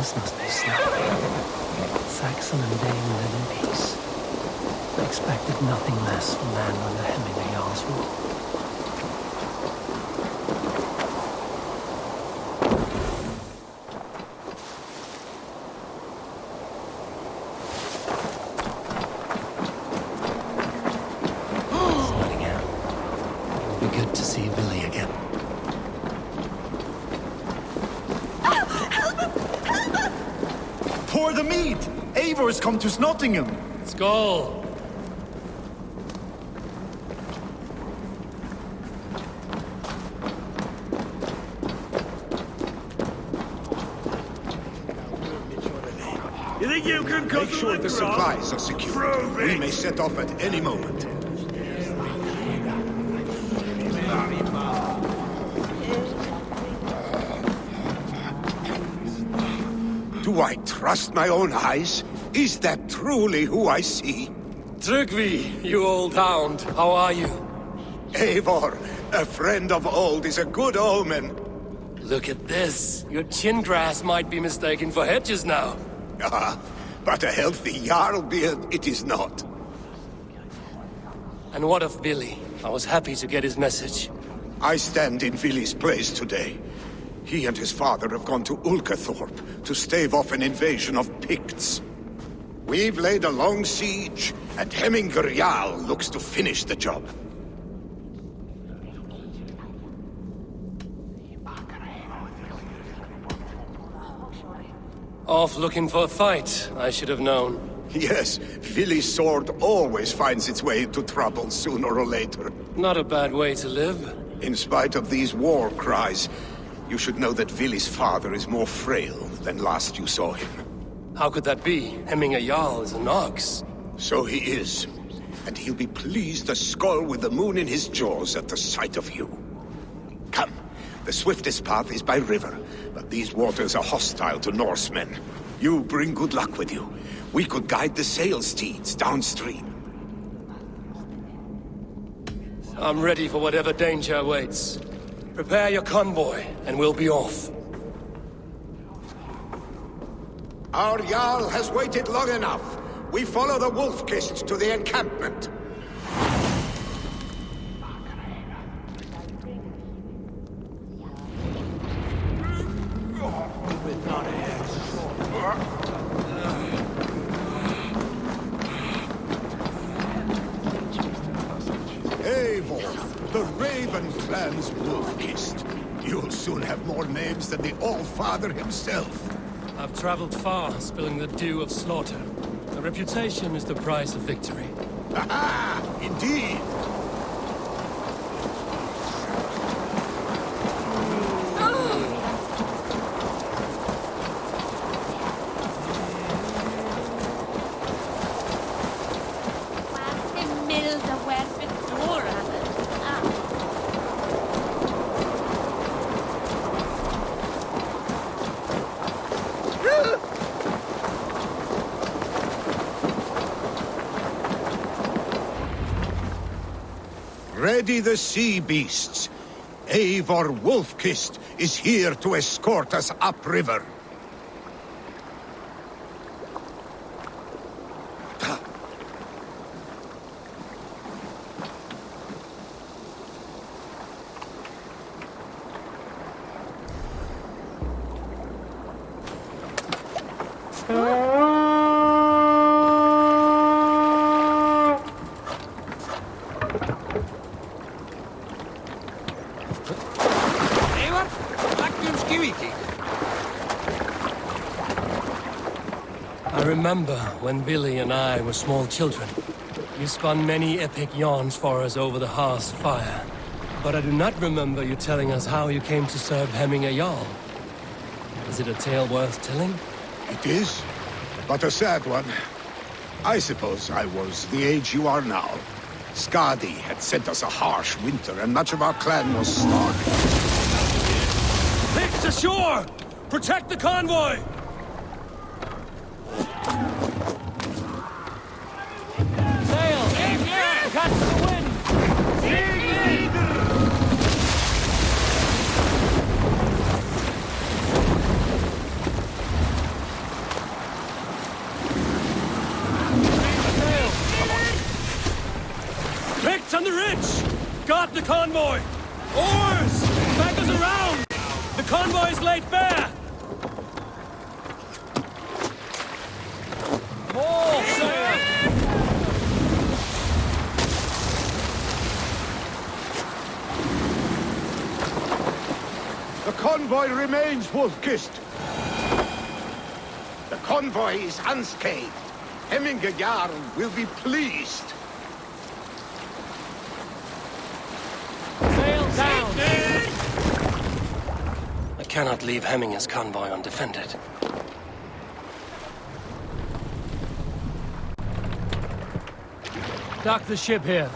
This must be snow. Saxon and Dane live in peace. I expected nothing less from man under Hemingway Jarl's rule. Pour the mead! Eivor's come to Snottingham! Skål! You think you can cut Make sure the supplies are secure. We may set off at any moment. Do I trust my own eyes? Is that truly who I see? Tryggvi, you old hound, how are you? Eivor, a friend of old is a good omen. Look at this. Your chin grass might be mistaken for hedges now. Ah, but a healthy Jarl beard it is not. And what of Billy? I was happy to get his message. I stand in Vili's place today. He and his father have gone to Ulkathorpe to stave off an invasion of Picts. We've laid a long siege, and Hemingway Jarl looks to finish the job. Off looking for a fight, I should have known. Yes, Vili's sword always finds its way into trouble sooner or later. Not a bad way to live. In spite of these war cries, you should know that Vili's father is more frail than last you saw him. How could that be? Hemingway Jarl is an ox. So he is. And he'll be pleased as Skull with the moon in his jaws at the sight of you. Come. The swiftest path is by river, but these waters are hostile to Norsemen. You bring good luck with you. We could guide the sail steeds downstream. I'm ready for whatever danger awaits. Prepare your convoy, and we'll be off. Our Jarl has waited long enough. We follow the Wolf-Kist to the encampment. Eivor, the Raven Clan's Wolf-Kist. You'll soon have more names than the All-Father himself. I've traveled far, spilling the dew of slaughter. A reputation is the price of victory. Aha! Indeed! Ready the sea beasts. Eivor Wolf-Kist is here to escort us upriver. I remember when Billy and I were small children. You spun many epic yarns for us over the hearth's fire. But I do not remember you telling us how you came to serve Hemingway Jarl. Is it a tale worth telling? It is, but a sad one. I suppose I was the age you are now. Skadi had sent us a harsh winter, and much of our clan was starving. Picts ashore! Protect the convoy! Sail! Catch the wind! Escort the convoy! Oars! Back us around! The convoy is laid bare! More sail! The convoy remains wolf-kissed. The convoy is unscathed. Hemminger Jarl will be pleased. Sail down! I cannot leave Hemminger's convoy undefended. Dock the ship here.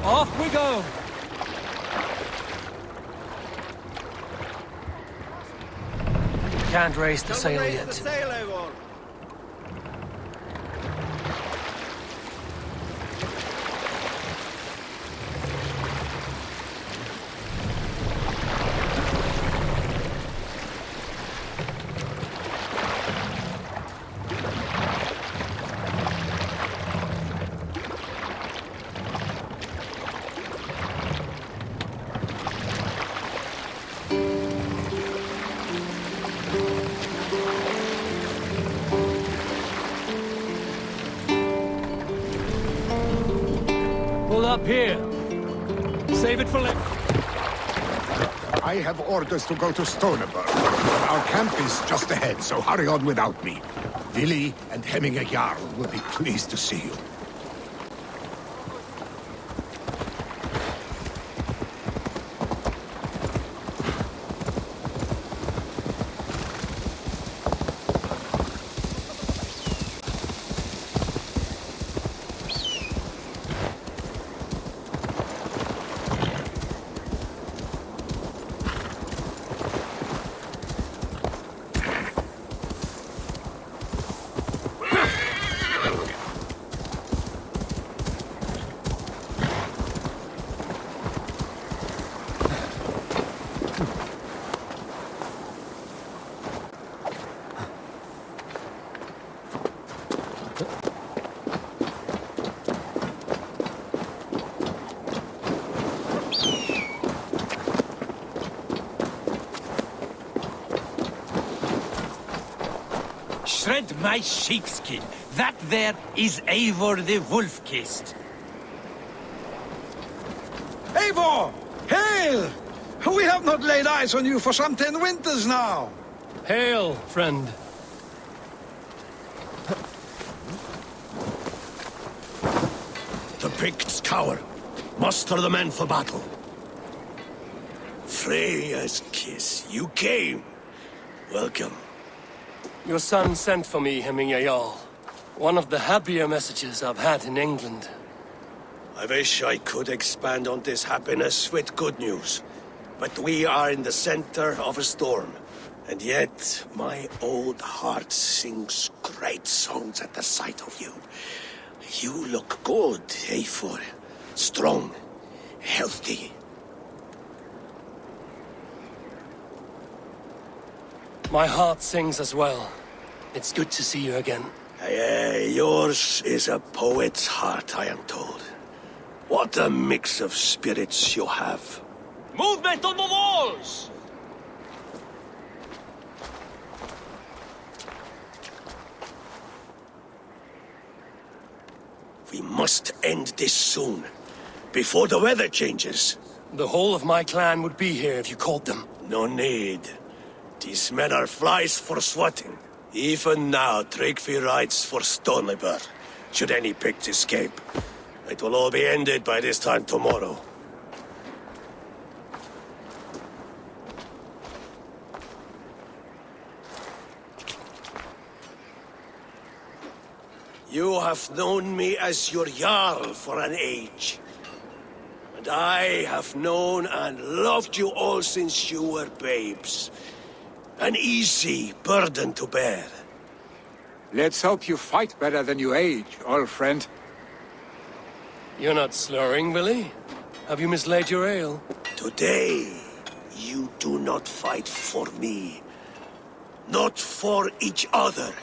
Off we go! Can't raise the sail yet. Pull up here. Save it for later. I have orders to go to Stoneberg. Our camp is just ahead, so hurry on without me. Willi and Hemminger Jarl will be pleased to see you. Shred my sheepskin. That there is Eivor the Wolf-Kissed. Eivor! Hail! We have not laid eyes on you for some 10 winters now. Hail, friend. The Picts cower. Muster the men for battle. Freya's kiss. You came. Welcome. Your son sent for me, Hemminger Jarl. One of the happier messages I've had in England. I wish I could expand on this happiness with good news. But we are in the center of a storm. And yet, my old heart sings great songs at the sight of you. You look good, Eivor. Strong, healthy. My heart sings as well. It's good to see you again. Yours is a poet's heart, I am told. What a mix of spirits you have. Movement on the walls! We must end this soon, before the weather changes. The whole of my clan would be here if you called them. No need. These men are flies for swatting. Even now, Tryggvi rides for Stonebur. Should any Picts escape, it will all be ended by this time tomorrow. You have known me as your Jarl for an age. And I have known and loved you all since you were babes. An easy burden to bear. Let's hope you fight better than you age, old friend. You're not slurring, Willie? Have you mislaid your ale? Today, you do not fight for me. Not for each other.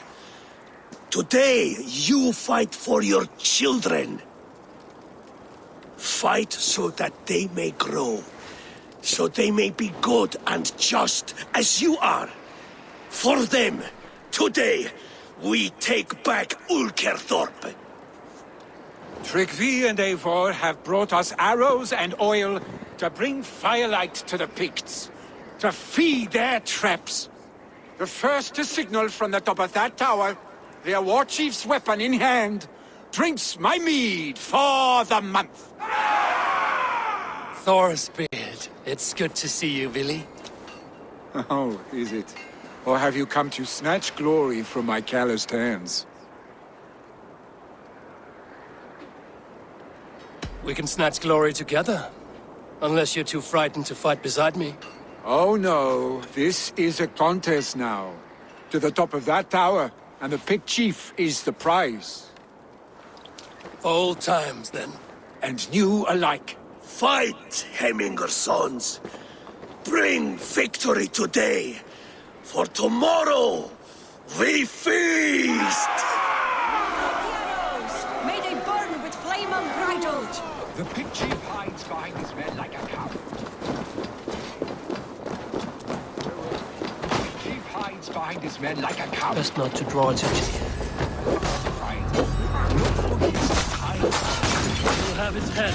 Today, you fight for your children. Fight so that they may grow. So they may be good and just as you are. For them, today, we take back Ulkerthorpe. Tryggvi and Eivor have brought us arrows and oil to bring firelight to the Picts, to feed their traps. The first to signal from the top of that tower, their war chief's weapon in hand, drinks my mead for the month. Thorsbeard, it's good to see you, Willie. Oh, is it? Or have you come to snatch glory from my calloused hands? We can snatch glory together. Unless you're too frightened to fight beside me. Oh no, this is a contest now. To the top of that tower, and the Pict chief is the prize. For old times, then. And new alike. Fight, Hemminger sons. Bring victory today. For tomorrow, we feast! May they burn with flame unbridled! The Pict chief hides behind his men like a coward. The Pict chief hides behind his men like a coward. Best not to draw attention. He'll have his head.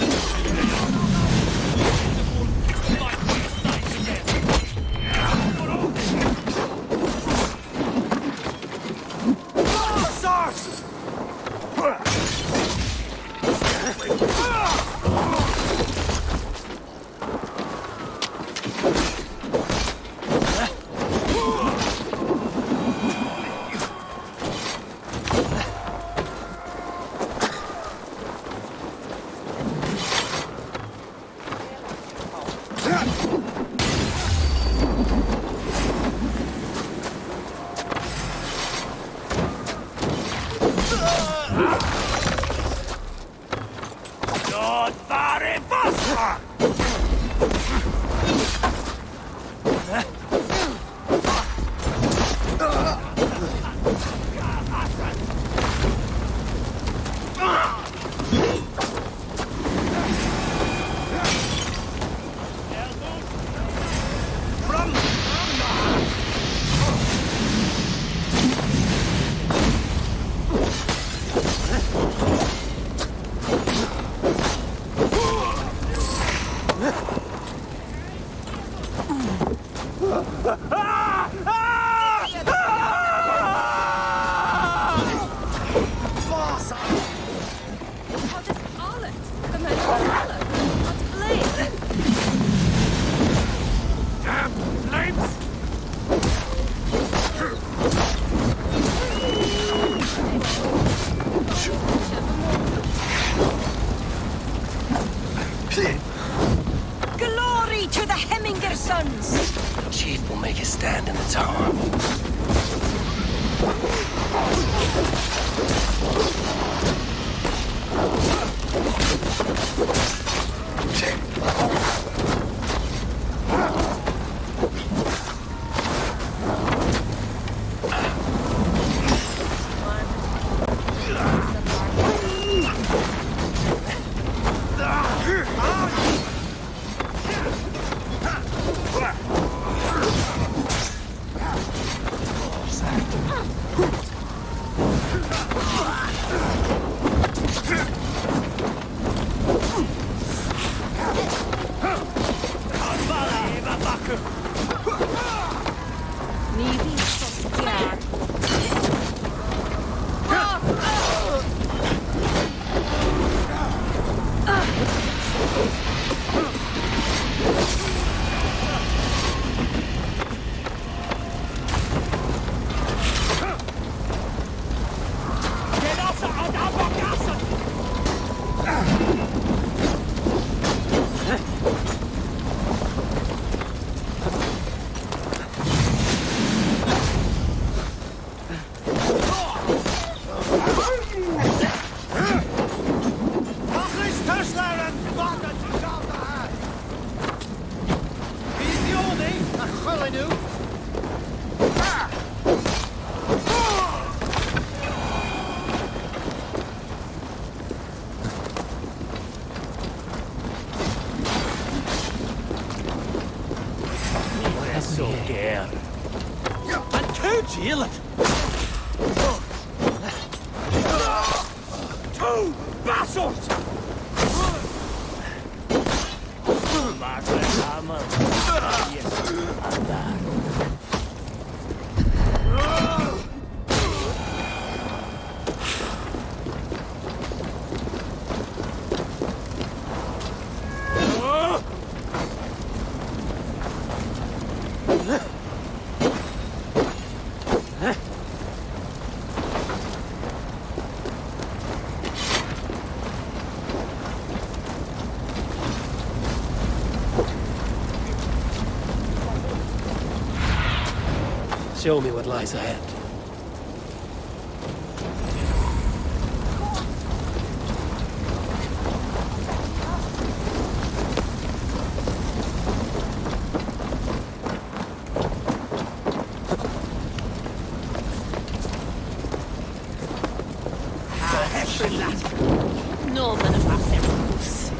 What is Arlet? The man of Valhalla? What's Blade? Damn flames! Glory to the Hemminger sons! Chief will make his stand in the tower. Ni vi så stjärn. so care. And could you it? Two bastards! Show me what lies ahead. No me ne pasemos.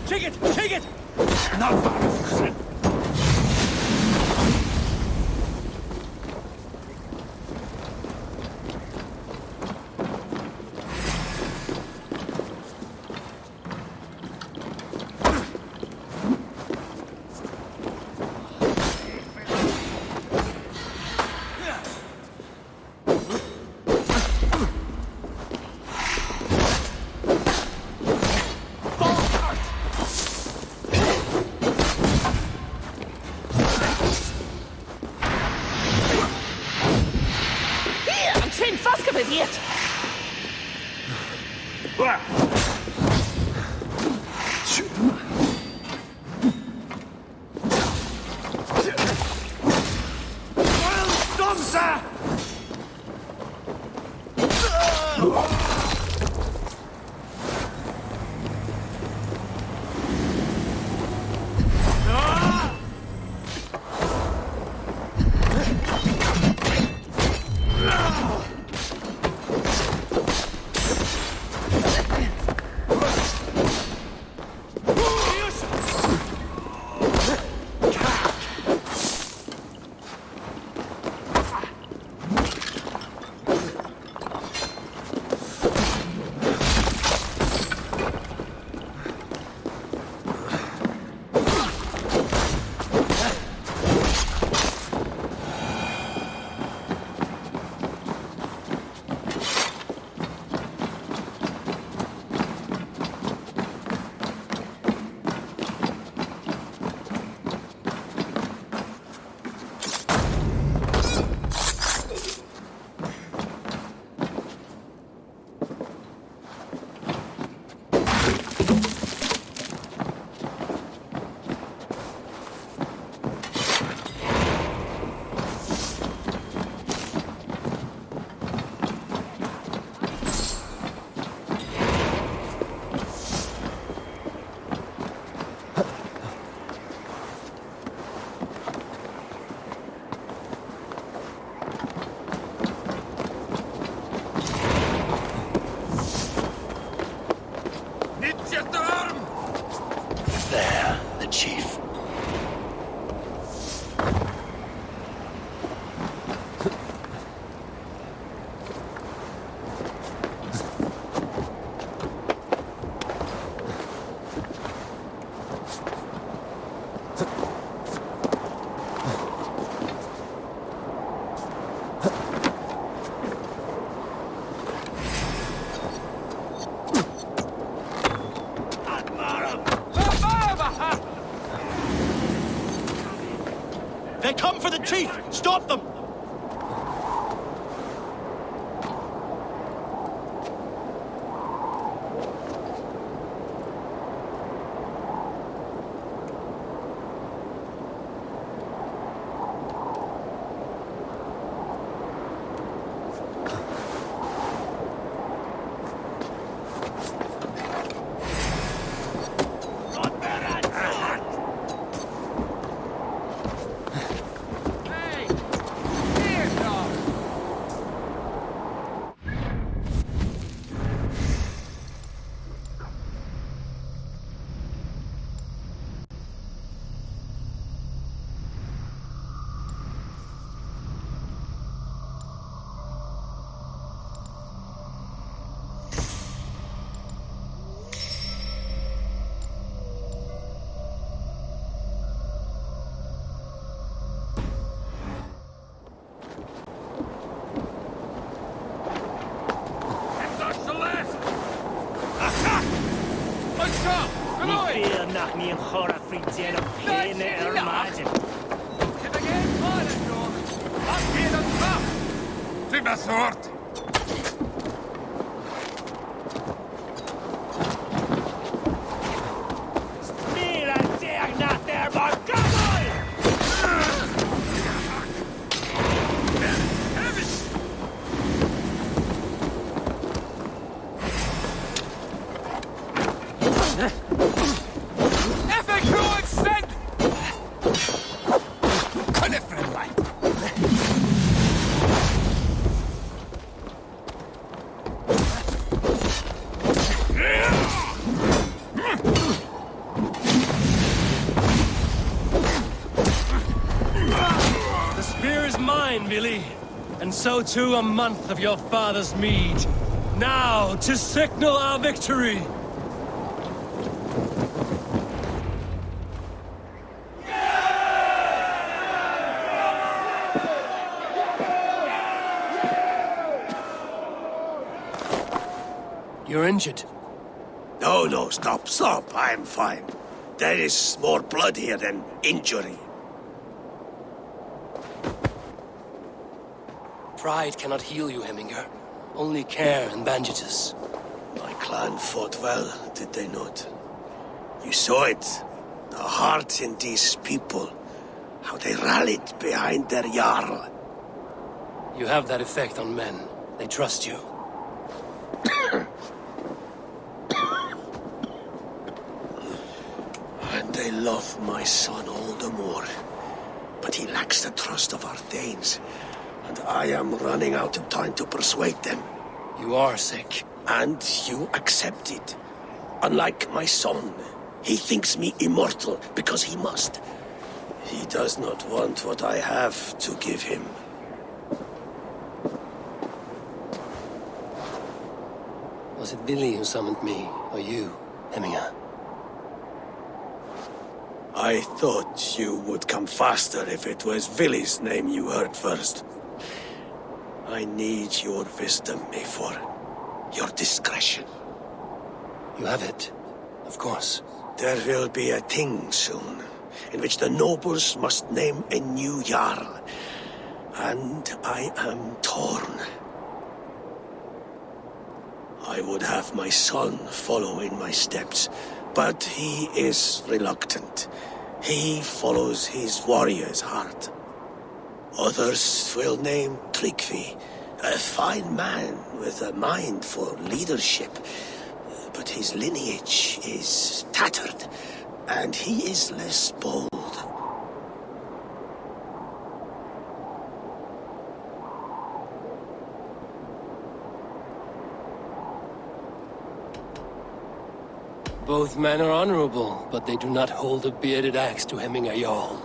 Take it! Not far. Idiot! There, the chief. They come for the chief! Stop them! Til meg svart! Billy, and so too a month of your father's mead. Now, to signal our victory! You're injured. No, stop. I'm fine. There is more blood here than injury. Pride cannot heal you, Heminger. Only care and bandages. My clan fought well, did they not? You saw it. The heart in these people. How they rallied behind their Jarl. You have that effect on men. They trust you. And they love my son all the more. But he lacks the trust of our Danes. And I am running out of time to persuade them. You are sick. And you accept it. Unlike my son, he thinks me immortal because he must. He does not want what I have to give him. Was it Billy who summoned me, or you, Heminger? I thought you would come faster if it was Villy's name you heard first. I need your wisdom, Eivor. Your discretion. You have it, of course. There will be a thing soon, in which the nobles must name a new Jarl. And I am torn. I would have my son follow in my steps, but he is reluctant. He follows his warrior's heart. Others will name Tryggvi, a fine man with a mind for leadership. But his lineage is tattered, and he is less bold. Both men are honorable, but they do not hold a bearded axe to Heminger Jarl.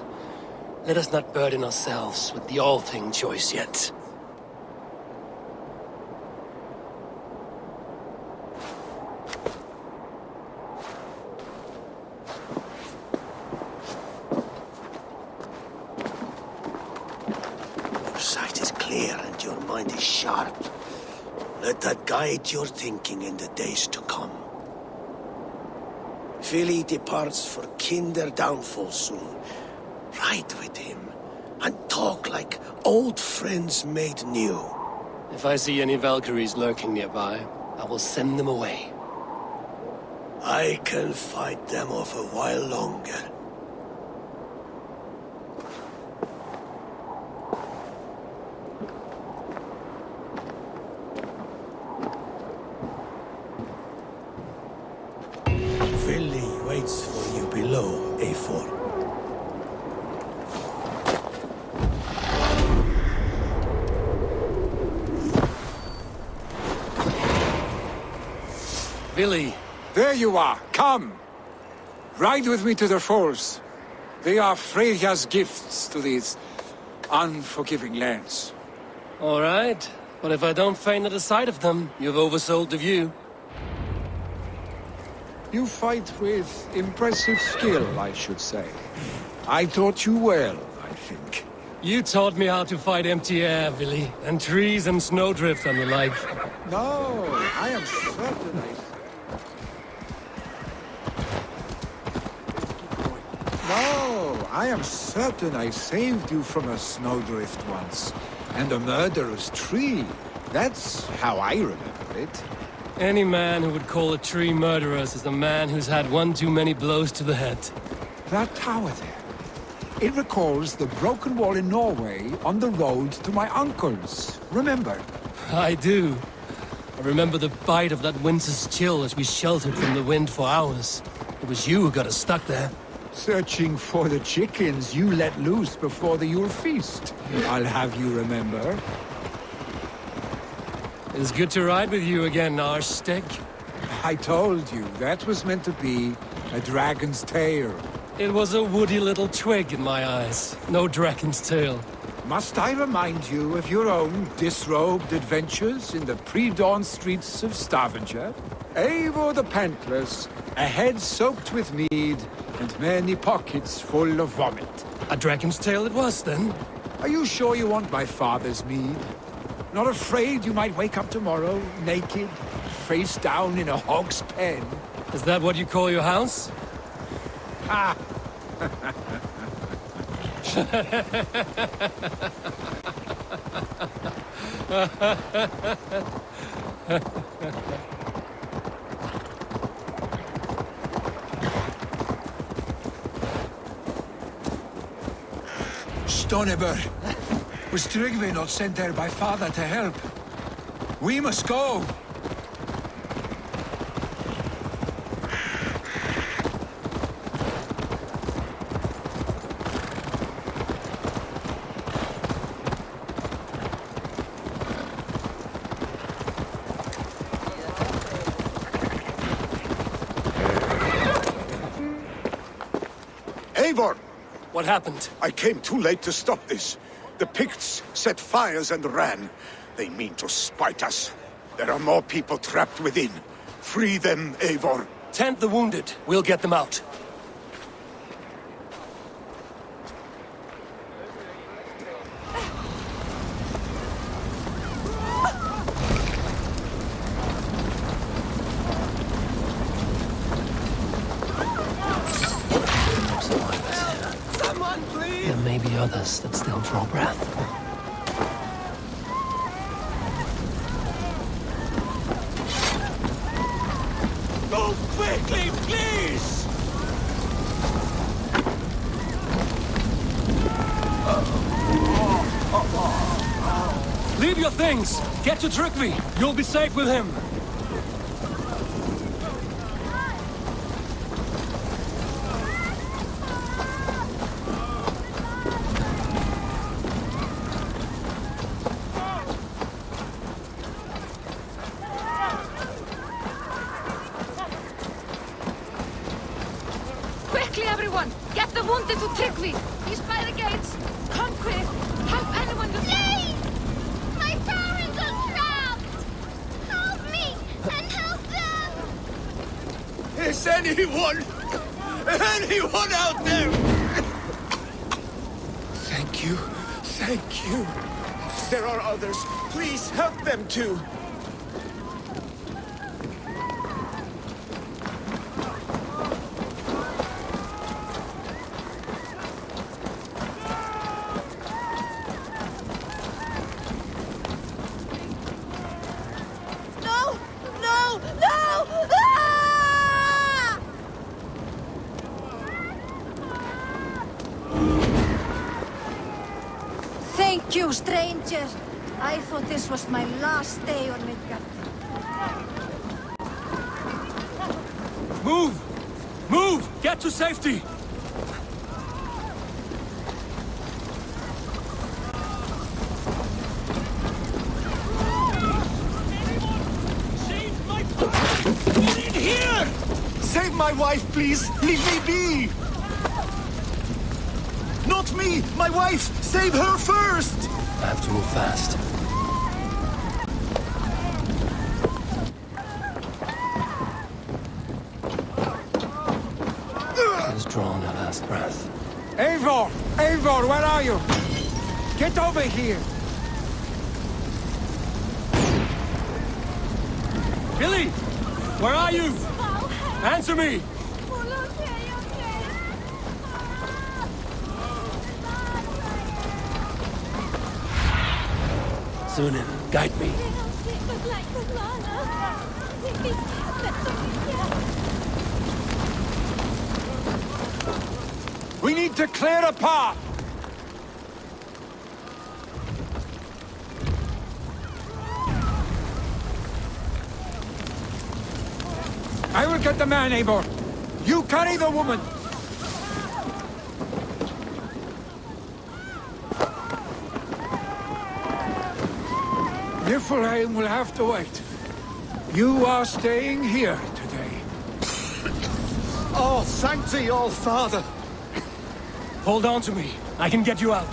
Let us not burden ourselves with the all-thing choice yet. Your sight is clear and your mind is sharp. Let that guide your thinking in the days to come. Vili departs for kinder downfall soon. Ride with him, and talk like old friends made new. If I see any Valkyries lurking nearby, I will send them away. I can fight them off a while longer. Vili waits for you below, Eivor. Billy! There you are. Come. Ride with me to the falls. They are Freya's gifts to these unforgiving lands. All right, but if I don't faint at the sight of them, you've oversold the view. You fight with impressive skill, I should say. I taught you well, I think. You taught me how to fight empty air, Billy, and trees and snowdrift and the like. No, I am certain I... No, I am certain I saved you from a snowdrift once. And a murderous tree. That's how I remember it. Any man who would call a tree murderous is a man who's had one too many blows to the head. That tower there. It recalls the broken wall in Norway on the road to my uncle's. Remember? I do. I remember the bite of that winter's chill as we sheltered from the wind for hours. It was you who got us stuck there. Searching for the chickens you let loose before the Yule feast. I'll have you remember. It's good to ride with you again, Arstick. I told you, that was meant to be a dragon's tail. It was a woody little twig in my eyes. No dragon's tail. Must I remind you of your own disrobed adventures in the pre-dawn streets of Stavanger? Eivor the Pantless, a head soaked with mead, and many pockets full of vomit. A dragon's tail it was, then? Are you sure you want my father's mead? Not afraid you might wake up tomorrow, naked, face down in a hog's pen? Is that what you call your house? Ha! Stoneber, was Tryggvi not sent there by father to help? We must go! Eivor! What happened? I came too late to stop this. The Picts set fires and ran. They mean to spite us. There are more people trapped within. Free them, Eivor. Tend the wounded. We'll get them out. There may be others that still draw breath. Move quickly, please! Leave your things! Get to Tryggvi! You'll be safe with him! Quickly, everyone! Get the wounded to Tryggvi! He's by the gates! Come quick! Help anyone you Please! My parents are trapped! Help me and help them! Is anyone out there? Thank you. Thank you. There are others. Please help them too. No! No! No! Ah! Thank you, stranger. I thought this was my last day on Midgard. Move! Move! Get to safety! Save my wife, please! Leave me be! Not me! My wife! Save her first! I have to move fast. She has drawn her last breath. Eivor! Eivor, where are you? Get over here! Billy! Where are you? Answer me! Sunan, guide me. We need to clear a path! I will get the man, Eivor. You carry the woman. Niflheim will have to wait. You are staying here today. Oh, thank thee, old father. Hold on to me. I can get you out.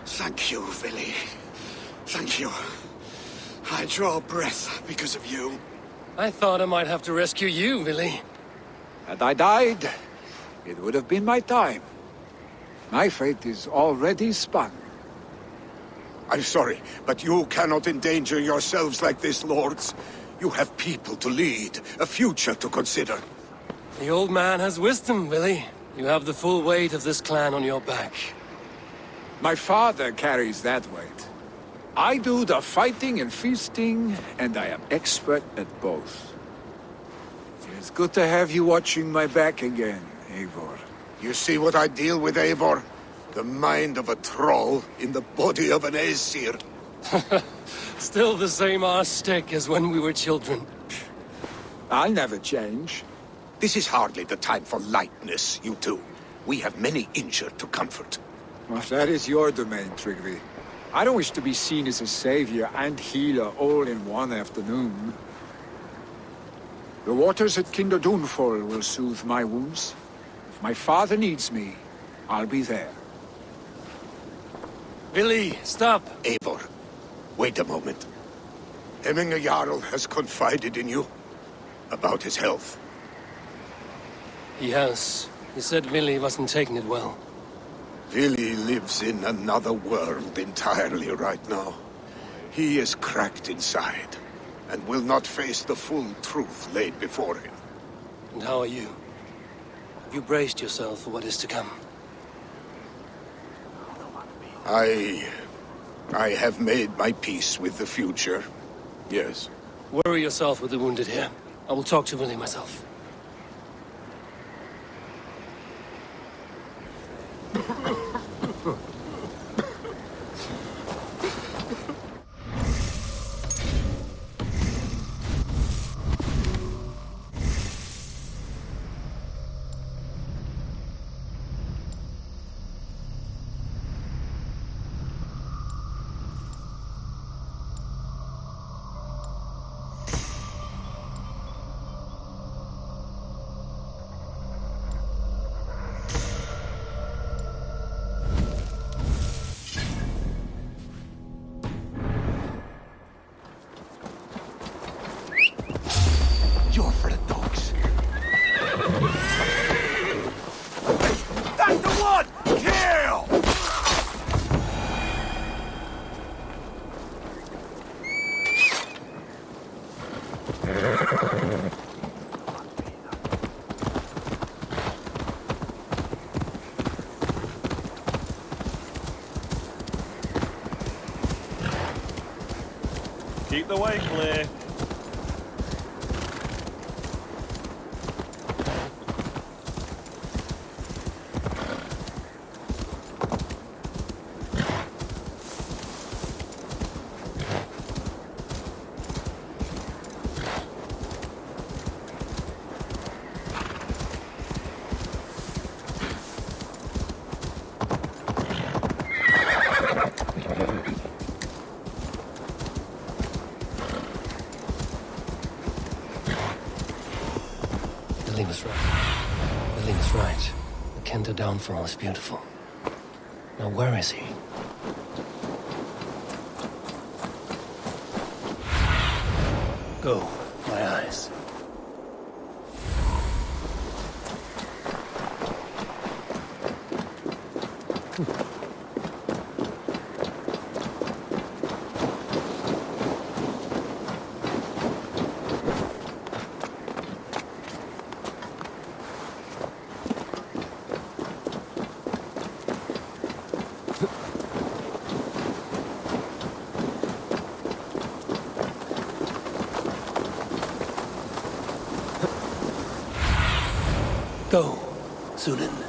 Thank you, Villy. Thank you. I draw breath because of you. I thought I might have to rescue you, Willy. Had I died, it would have been my time. My fate is already spun. I'm sorry, but you cannot endanger yourselves like this, lords. You have people to lead, a future to consider. The old man has wisdom, Willy. You have the full weight of this clan on your back. My father carries that weight. I do the fighting and feasting, and I am expert at both. It's good to have you watching my back again, Eivor. You see what I deal with, Eivor? The mind of a troll in the body of an Aesir. Still the same arse stick as when we were children. I'll never change. This is hardly the time for lightness, you two. We have many injured to comfort. Well, that is your domain, Tryggvi. I don't wish to be seen as a savior and healer all in one afternoon. The waters at Kinderdunfol will soothe my wounds. If my father needs me, I'll be there. Willy, stop! Eivor, wait a moment. Hemminger Jarl has confided in you about his health. He has. He said Willy wasn't taking it well. Willy lives in another world entirely right now. He is cracked inside, and will not face the full truth laid before him. And how are you? Have you braced yourself for what is to come? I have made my peace with the future, yes. Worry yourself with the wounded here. I will talk to Willy myself. You're for the dogs. That's the one! Kill! Keep the way clear. Willy was right. Willy was right. The Kenta downfall is beautiful. Now where is he? Go, my eyes. Go, Sunan.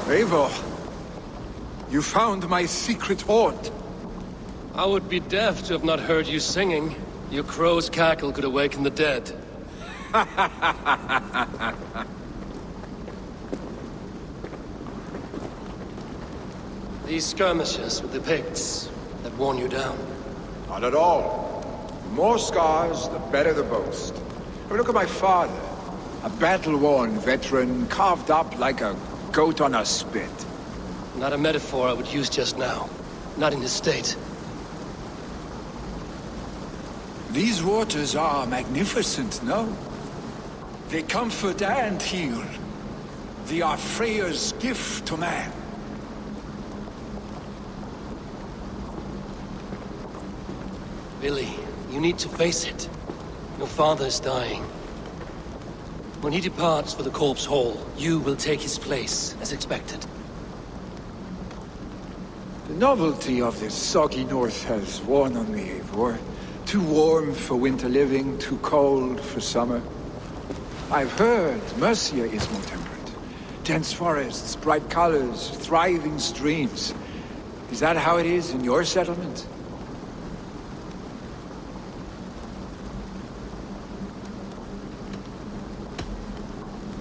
Eivor, you found my secret haunt. I would be deaf to have not heard you singing. Your crow's cackle could awaken the dead. These skirmishes with the Picts that worn you down. Not at all. The more scars, the better the boast. I mean, look at my father. A battle-worn veteran, carved up like a goat on a spit. Not a metaphor I would use just now. Not in his state. These waters are magnificent, no? They comfort and heal. They are Freya's gift to man. Billy, you need to face it. Your father's dying. When he departs for the Corpse Hall, you will take his place, as expected. The novelty of this soggy north has worn on me, Eivor. Too warm for winter living, too cold for summer. I've heard Mercia is more temperate. Dense forests, bright colors, thriving streams. Is that how it is in your settlement?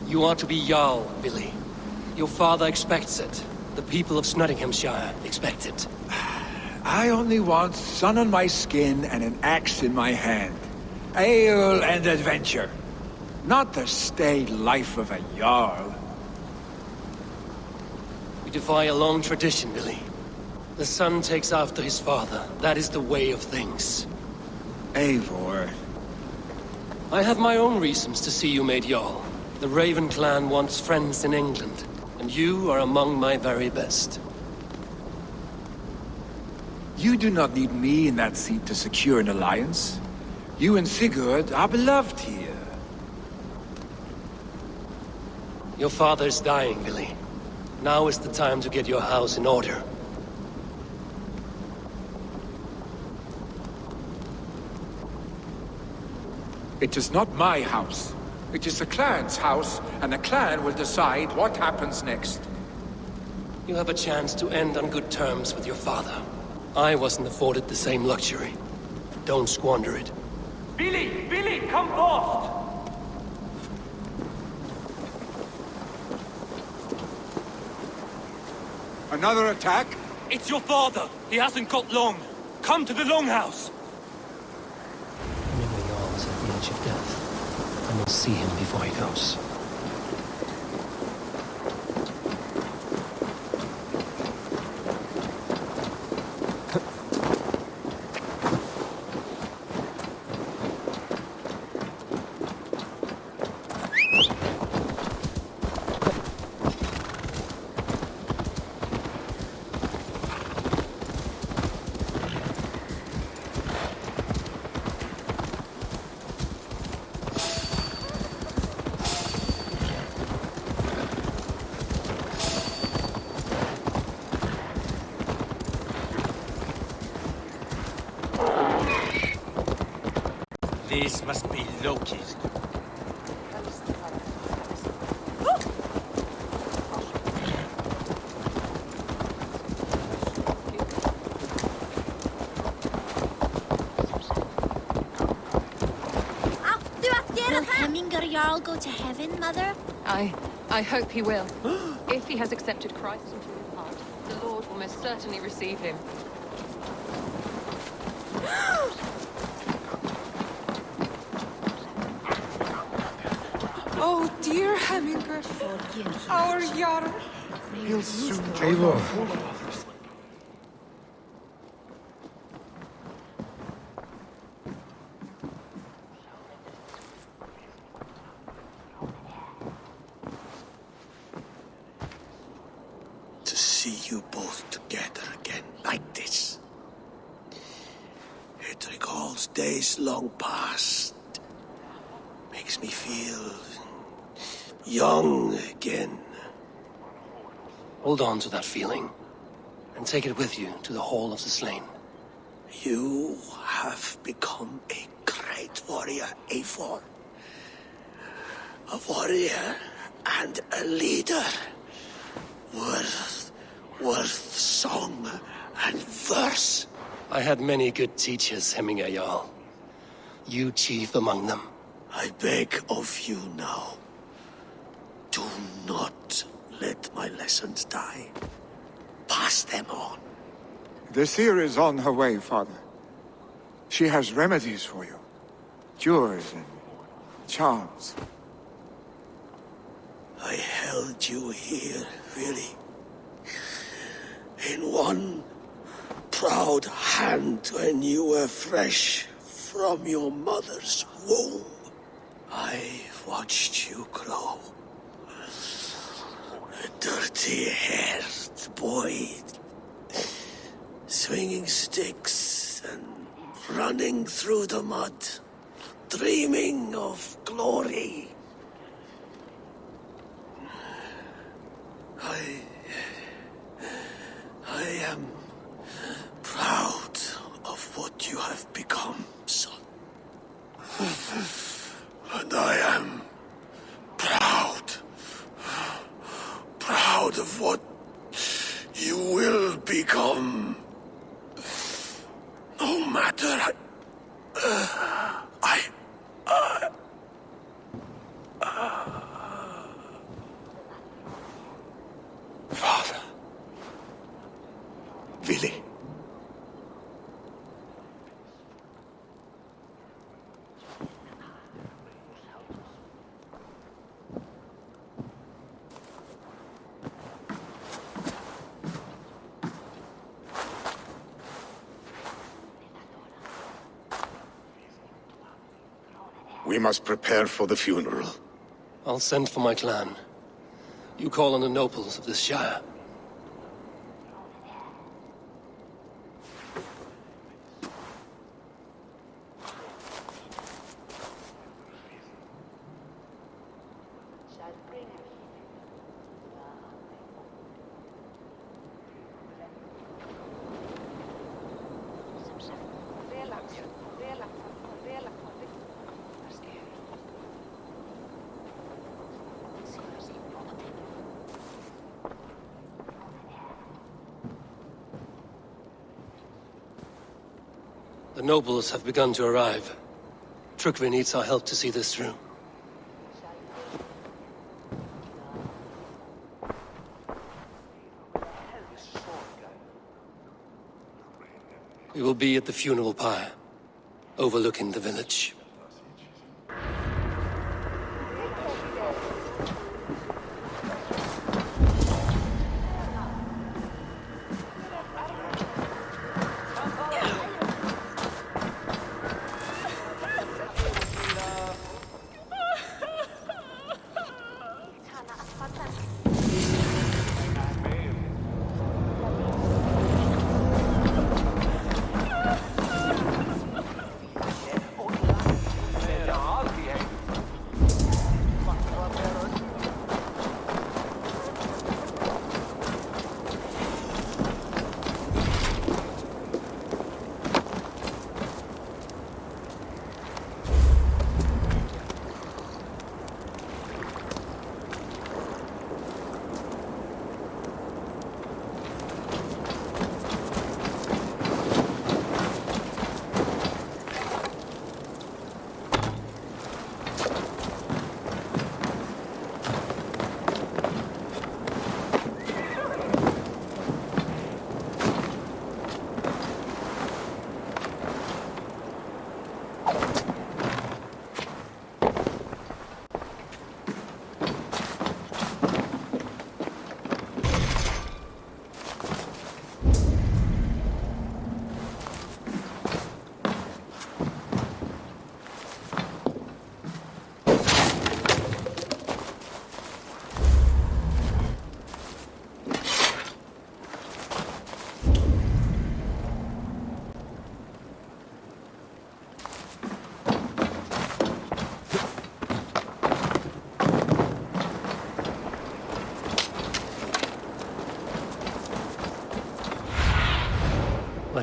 You are to be Jarl, Billy. Your father expects it. The people of Nottinghamshire expect it. I only want sun on my skin and an axe in my hand. Ale and adventure. Not the staid life of a Jarl. We defy a long tradition, Billy. The son takes after his father. That is the way of things. Eivor. I have my own reasons to see you made Jarl. The Raven clan wants friends in England, and you are among my very best. You do not need me in that seat to secure an alliance. You and Sigurd are beloved here. Your father's dying, Billy. Now is the time to get your house in order. It is not my house. It is the clan's house, and the clan will decide what happens next. You have a chance to end on good terms with your father. I wasn't afforded the same luxury. Don't squander it. Billy! Billy, come forth! Another attack? It's your father! He hasn't got long! Come to the Longhouse! Remember Jarl is at the edge of death. I must see him before he goes. This must be Loki's. Jarl go to heaven, Mother? I hope he will. If he has accepted Christ into his heart, the Lord will most certainly receive him. Oh, dear Hemminger, our Jarl. He'll soon Eivor. To see you both together again like this. It recalls days long past. Makes me feel young again. Hold on to that feeling, and take it with you to the Hall of the Slain. You have become a great warrior, Eivor. A warrior and a leader. Worth song and verse. I had many good teachers, Hemminger Jarl. You chief among them. I beg of you now, do not let my lessons die. Pass them on. The seer is on her way, Father. She has remedies for you. Cures and charms. I held you here, really. In one proud hand when you were fresh from your mother's womb. I watched you grow. A dirty-haired boy, swinging sticks and running through the mud, dreaming of glory. I am proud of what you have become, son. And I am proud of what you will become. No matter Father. Willi. We must prepare for the funeral. I'll send for my clan. You call on the nobles of this shire. The nobles have begun to arrive. Trukvi needs our help to see this through. We will be at the funeral pyre, overlooking the village.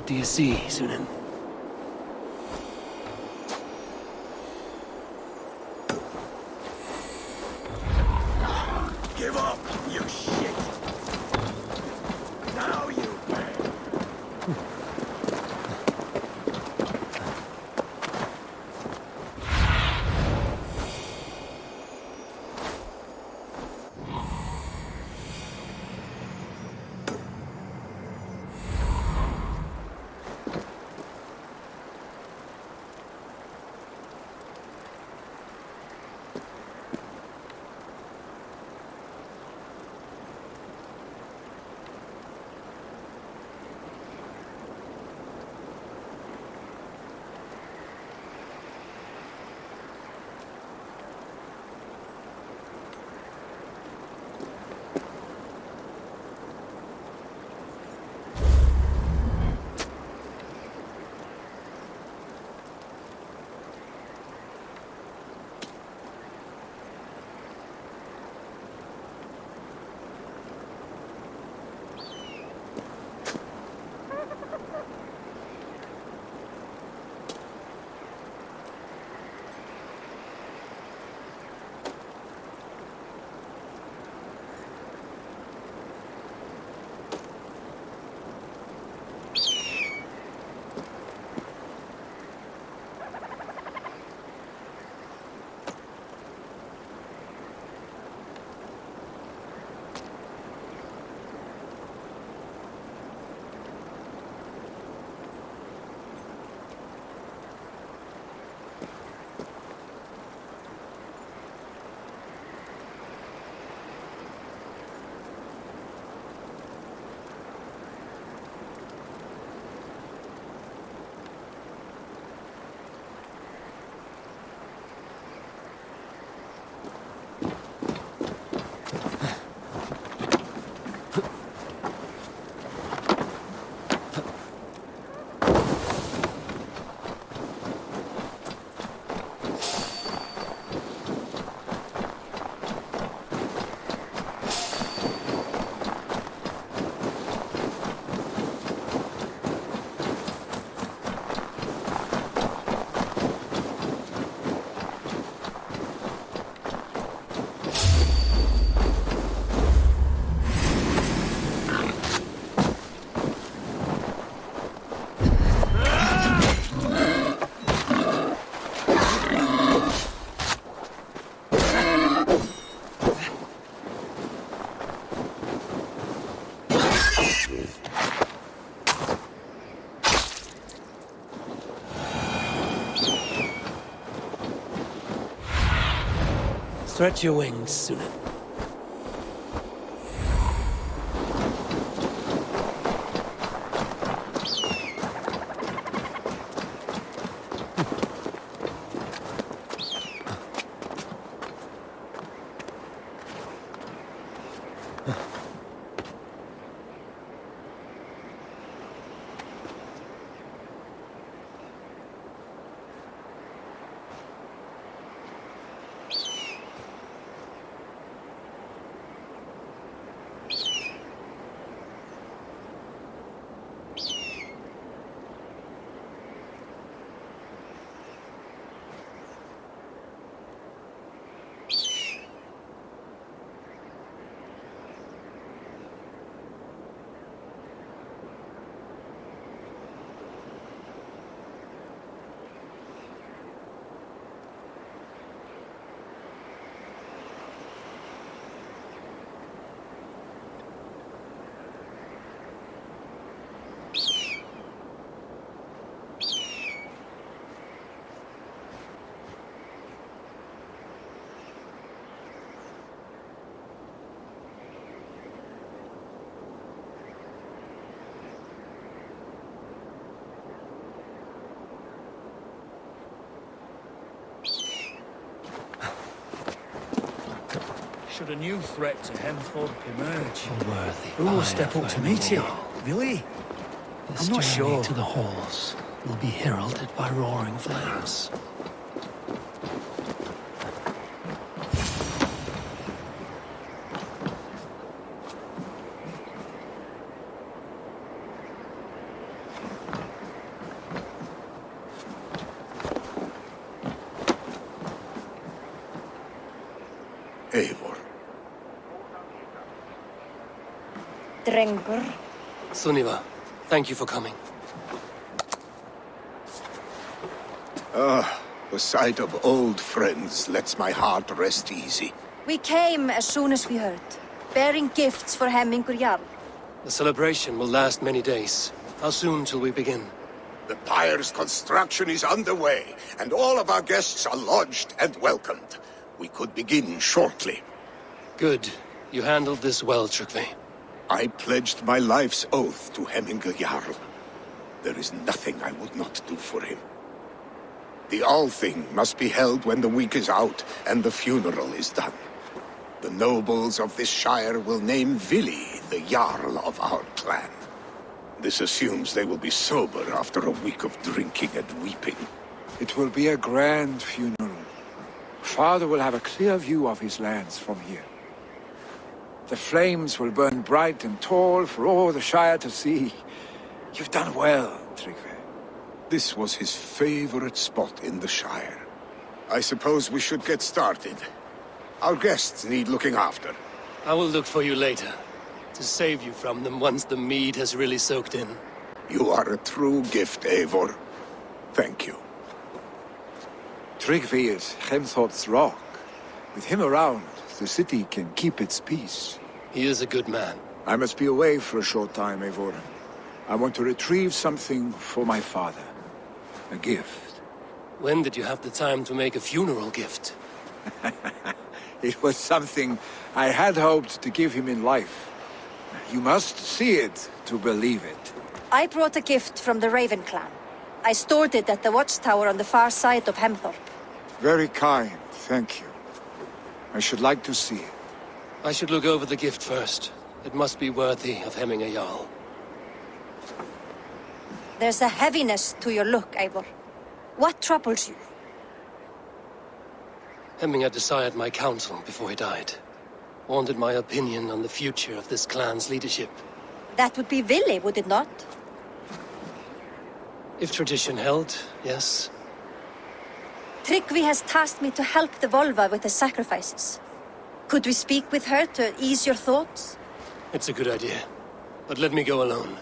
What do you see, Sunan? Give up, you shit! Now you pay! Stretch your wings, Sunan. Should a new threat to Hemthorpe emerge, Worthy. who will step up to meet you? Really? This I'm not journey sure. to the halls will be heralded by roaring flames. drengur. Sunniva, thank you for coming. The sight of old friends lets my heart rest easy. We came as soon as we heard, bearing gifts for Hemmingur Jarl. The celebration will last many days. How soon till we begin? The pyre's construction is underway, and all of our guests are lodged and welcomed. We could begin shortly. Good. You handled this well, Tryggvi. I pledged my life's oath to Hemmingur Jarl. There is nothing I would not do for him. The Althing must be held when the week is out and the funeral is done. The nobles of this shire will name Vili the Jarl of our clan. This assumes they will be sober after a week of drinking and weeping. It will be a grand funeral. Father will have a clear view of his lands from here. The flames will burn bright and tall for all the Shire to see. You've done well, Tryggvi. This was his favorite spot in the Shire. I suppose we should get started. Our guests need looking after. I will look for you later, to save you from them once the mead has really soaked in. You are a true gift, Eivor. Thank you. Tryggvi is Hemthorp's rock. With him around, the city can keep its peace. He is a good man. I must be away for a short time, Eivor. I want to retrieve something for my father. A gift. When did you have the time to make a funeral gift? It was something I had hoped to give him in life. You must see it to believe it. I brought a gift from the Raven clan. I stored it at the watchtower on the far side of Hemthorp. Very kind, thank you. I should like to see it. I should look over the gift first. It must be worthy of Hemmingur Jarl. There's a heaviness to your look, Eivor. What troubles you? Hemmingur desired my counsel before he died. Wanted my opinion on the future of this clan's leadership. That would be Vili, would it not? If tradition held, yes. Tryggvi has tasked me to help the Volva with the sacrifices. Could we speak with her to ease your thoughts? It's a good idea. But let me go alone.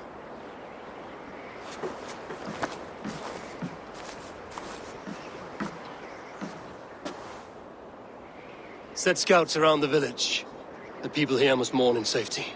Set scouts around the village. The people here must mourn in safety.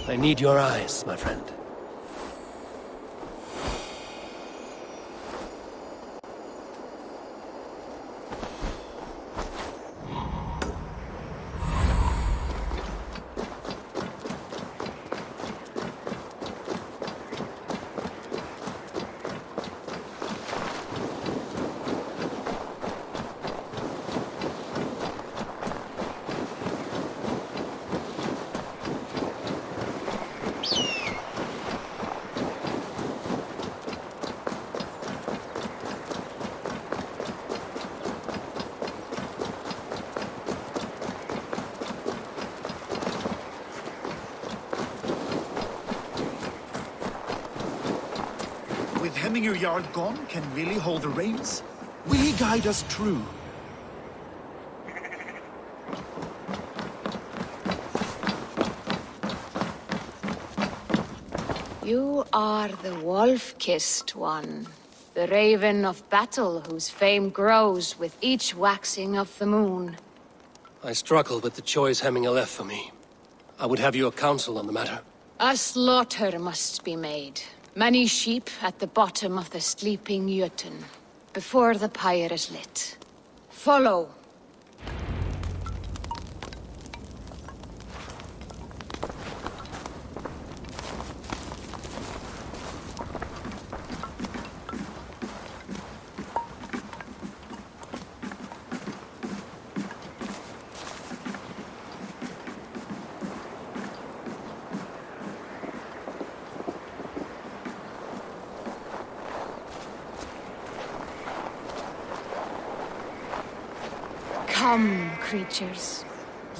I need your eyes, my friend. With Hemmingur Jarl gone, can Vili hold the reins? Will he guide us true? You are the wolf-kissed one. The raven of battle whose fame grows with each waxing of the moon. I struggle with the choice Hemminger left for me. I would have your counsel on the matter. A slaughter must be made. Many sheep at the bottom of the sleeping Jötun, before the pyre is lit. Follow. Come, creatures.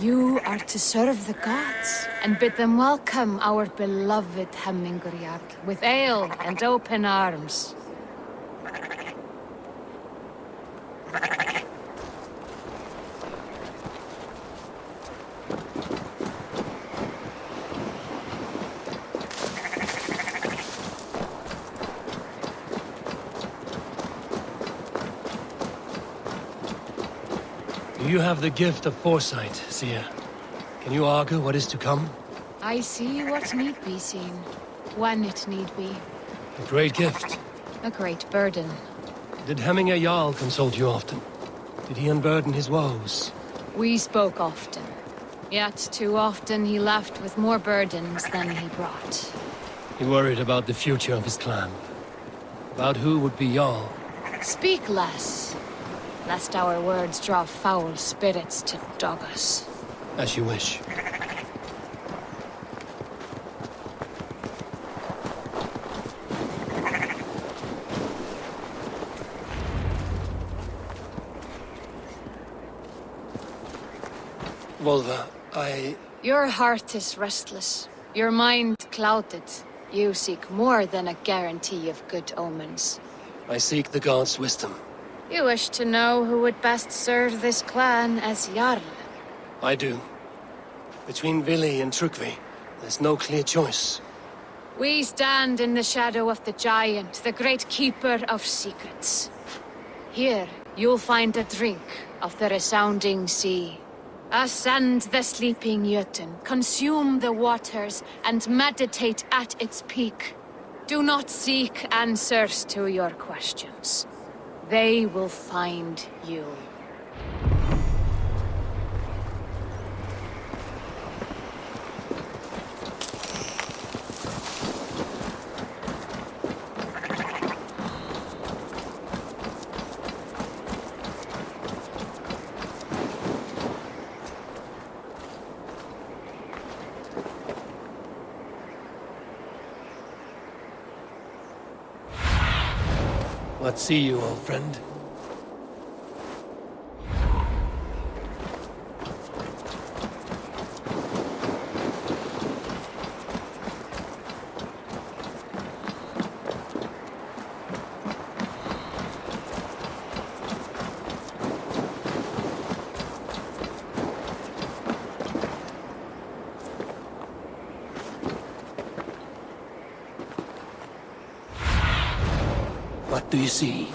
You are to serve the gods, and bid them welcome our beloved Hemmingur with ale and open arms. You have the gift of foresight, Seer. Can you argue what is to come? I see what need be seen, when it need be. A great gift. A great burden. Did Hemminger Jarl consult you often? Did he unburden his woes? We spoke often. Yet too often he left with more burdens than he brought. He worried about the future of his clan. About who would be Jarl. Speak less, lest our words draw foul spirits to dog us. As you wish. Volva, Your heart is restless, your mind clouded. You seek more than a guarantee of good omens. I seek the gods' wisdom. You wish to know who would best serve this clan as Jarl? I do. Between Vili and Trukvi, there's no clear choice. We stand in the shadow of the giant, the great keeper of secrets. Here, you'll find a drink of the resounding sea. Ascend the sleeping Jötun, consume the waters, and meditate at its peak. Do not seek answers to your questions. They will find you. Let's see you, old friend. What do you see?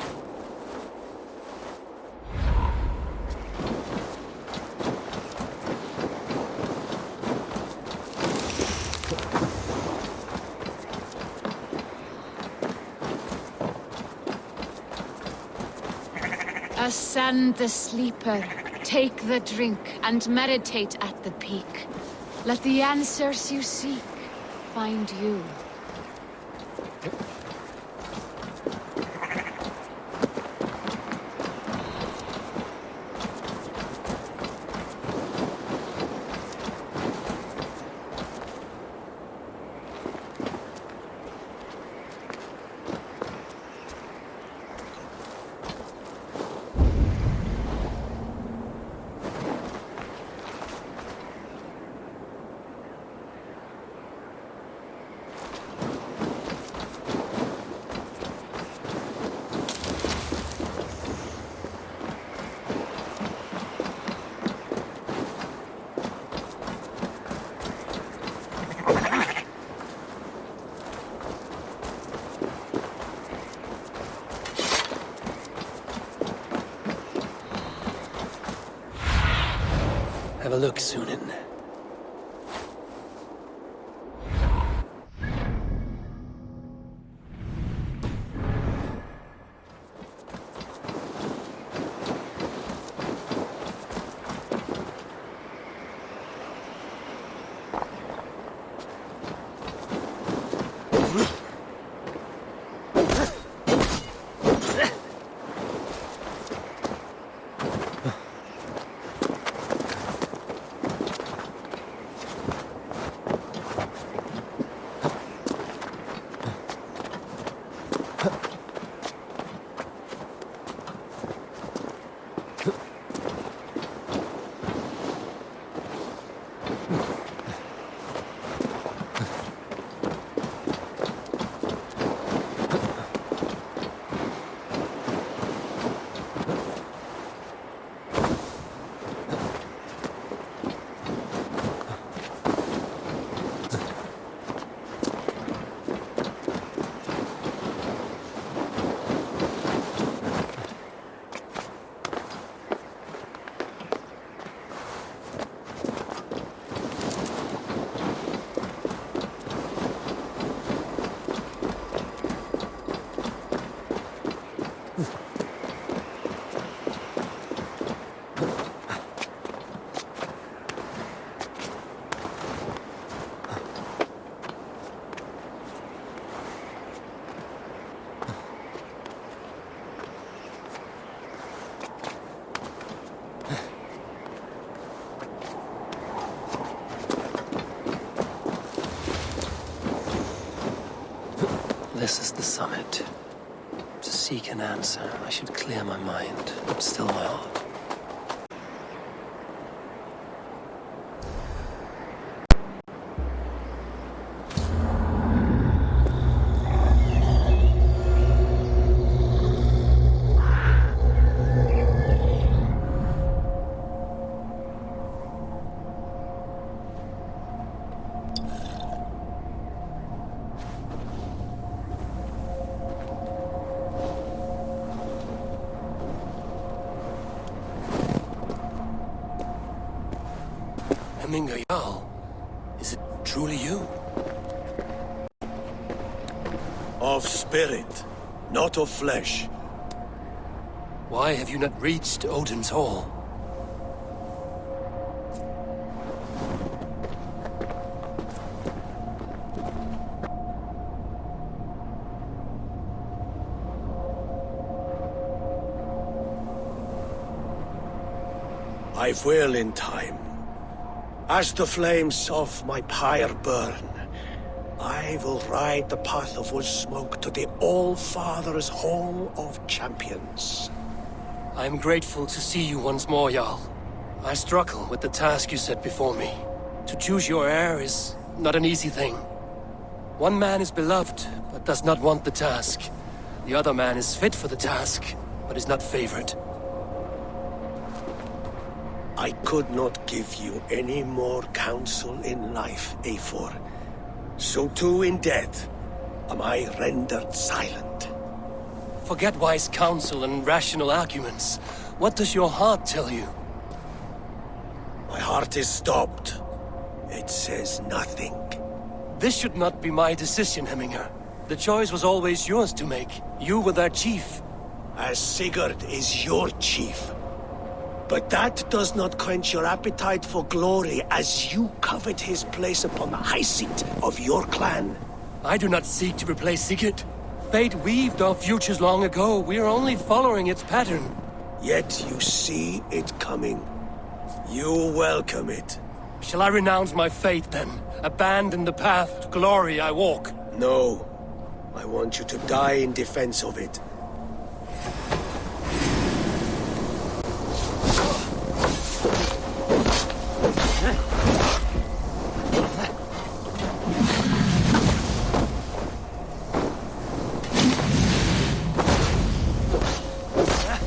Ascend the sleeper, take the drink, and meditate at the peak. Let the answers you seek find you. have a look, Sunan. This is the summit. To seek an answer, I should clear my mind, but still my heart. Jarl, is it truly you? Of spirit, not of flesh. Why have you not reached Odin's Hall? I will in time. As the flames of my pyre burn, I will ride the path of wood smoke to the All-Father's Hall of Champions. I am grateful to see you once more, Jarl. I struggle with the task you set before me. To choose your heir is not an easy thing. One man is beloved, but does not want the task. The other man is fit for the task, but is not favored. I could not give you any more counsel in life, Eivor. So too in death am I rendered silent. Forget wise counsel and rational arguments. What does your heart tell you? My heart is stopped. It says nothing. This should not be my decision, Hemminger. The choice was always yours to make. You were their chief. As Sigurd is your chief. But that does not quench your appetite for glory as you covet his place upon the high seat of your clan. I do not seek to replace Sigurd. Fate weaved our futures long ago. We are only following its pattern. Yet you see it coming. You welcome it. Shall I renounce my faith then? Abandon the path to glory I walk? No. I want you to die in defense of it.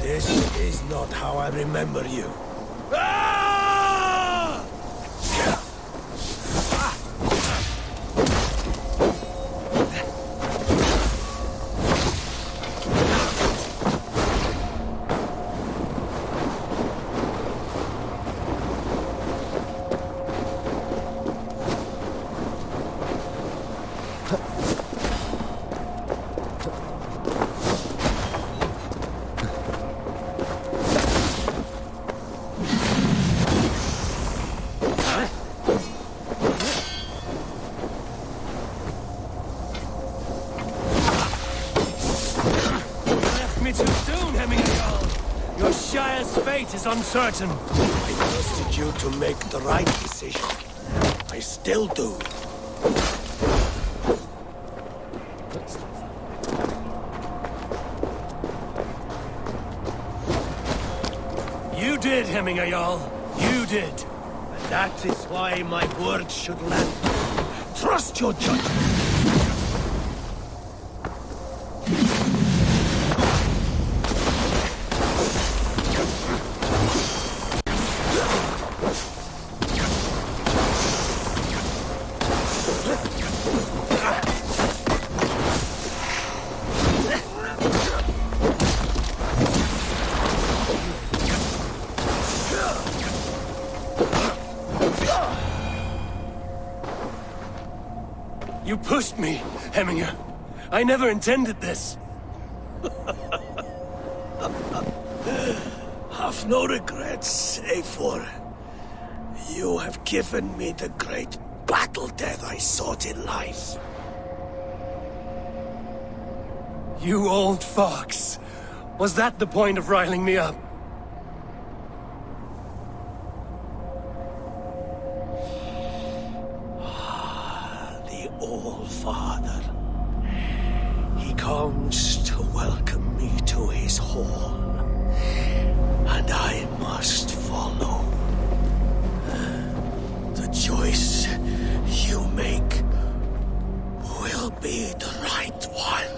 This is not how I remember you. soon, Hemingway Jarl. Your Shire's fate is uncertain. I trusted you to make the right decision. I still do. You did, Hemingway Jarl. You did. And that is why my word should land. Trust your judgment. You pushed me, Hemingway. I never intended this. Have no regrets, Eivor. You have given me the great battle death I sought in life. You old fox. Was that the point of riling me up? The All-Father. He comes to welcome me to his hall. And I must follow. The choice you make will be the right one.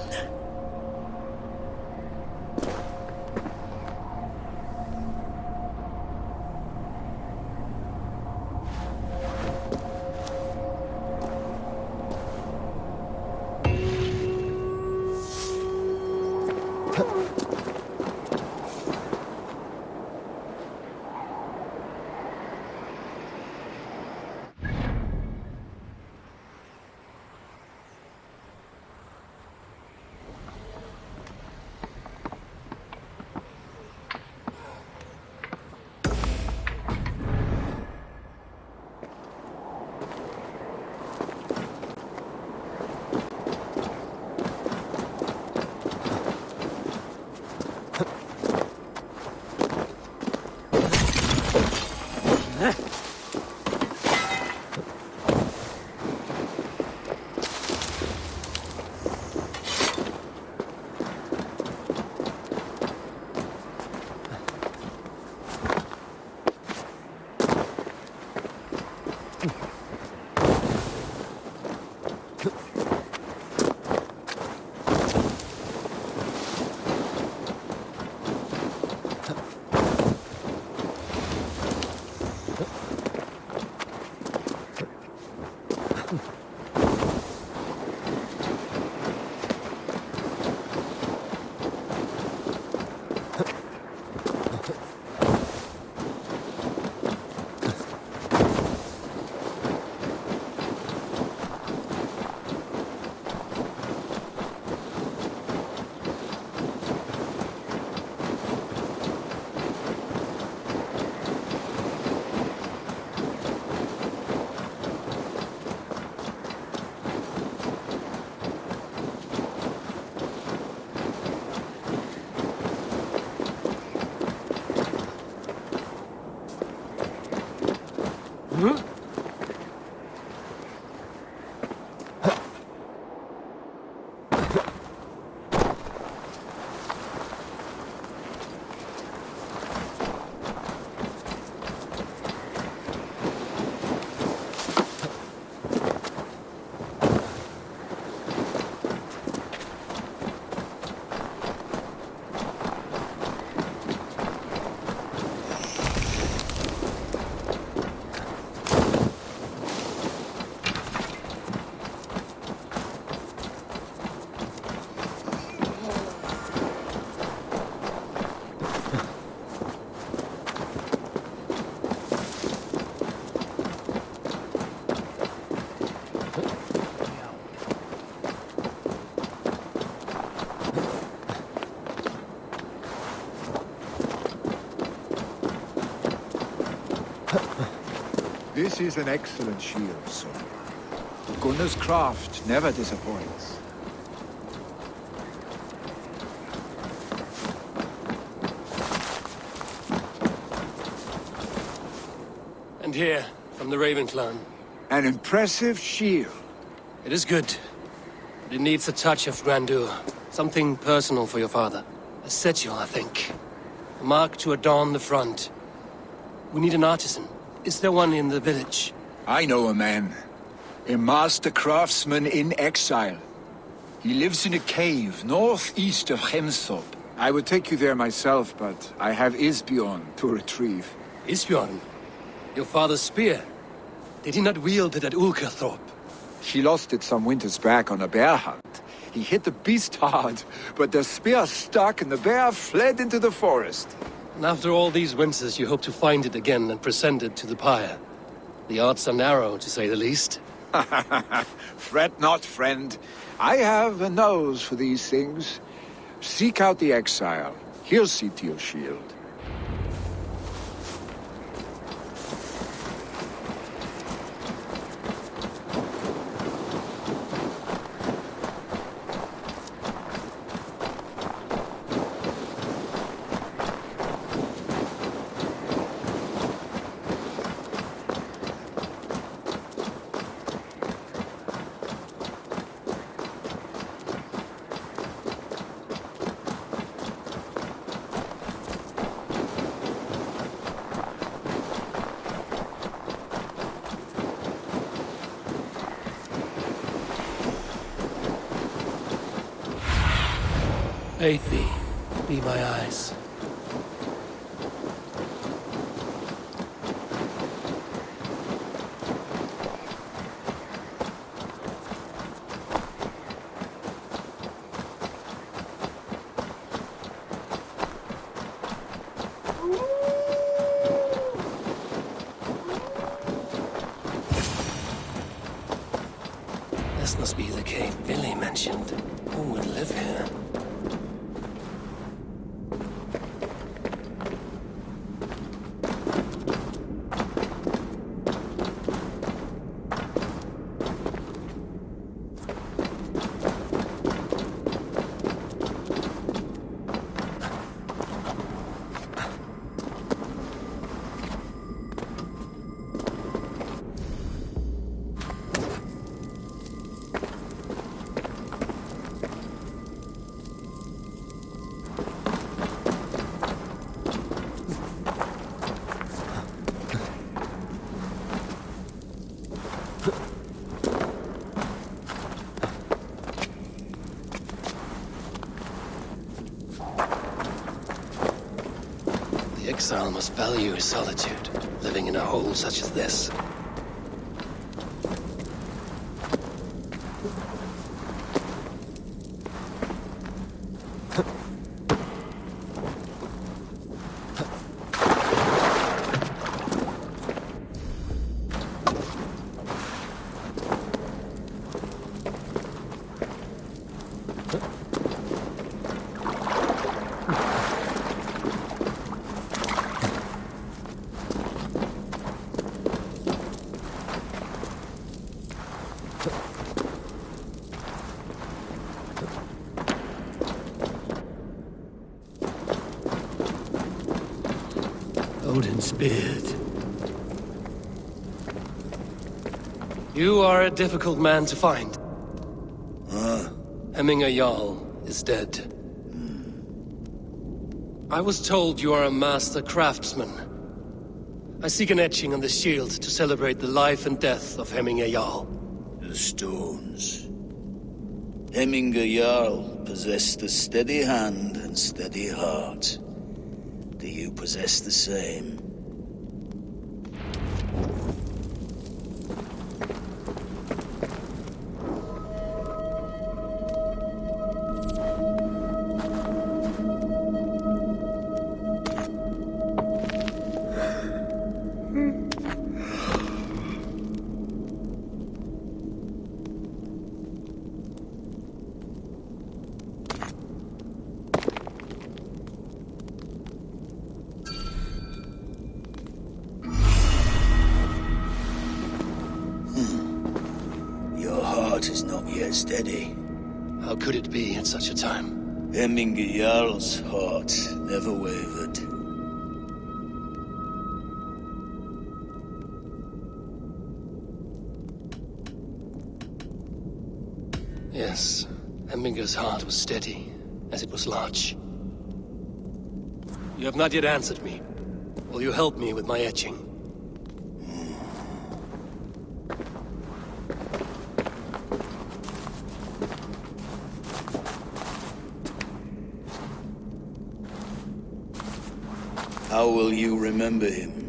This is an excellent shield, son. Gunnar's craft never disappoints. here, from the Raven clan. An impressive shield. It is good, but it needs a touch of grandeur. Something personal for your father. A sigil, I think. A mark to adorn the front. We need an artisan. Is there one in the village? I know a man. A master craftsman in exile. He lives in a cave northeast of Hemthorpe. I would take you there myself, but I have Isbjorn to retrieve. Isbjorn? Your father's spear? Did he not wield it at Ulkerthorpe? He lost it some winters back on a bear hunt. He hit the beast hard, but the spear stuck and the bear fled into the forest. And after all these winters, you hope to find it again and present it to the pyre. The odds are narrow, to say the least. Fret not, friend. I have a nose for these things. Seek out the exile. He'll see to your shield. Aid me. Be my eyes. This must be the cave Billy mentioned. Who would live here? The exile must value his solitude, living in a hole such as this. Odin's beard. You are a difficult man to find. Hemminger Jarl is dead. I was told you are a master craftsman. I seek an etching on the shield to celebrate the life and death of Hemminger Jarl. The stones. Hemminger Jarl possessed a steady hand and steady heart. Do you possess the same? Is not yet steady. How could it be at such a time? Hemminger Jarl's heart never wavered. Hemminger's heart was steady, as it was large. You have not yet answered me. Will you help me with my etching? How will you remember him?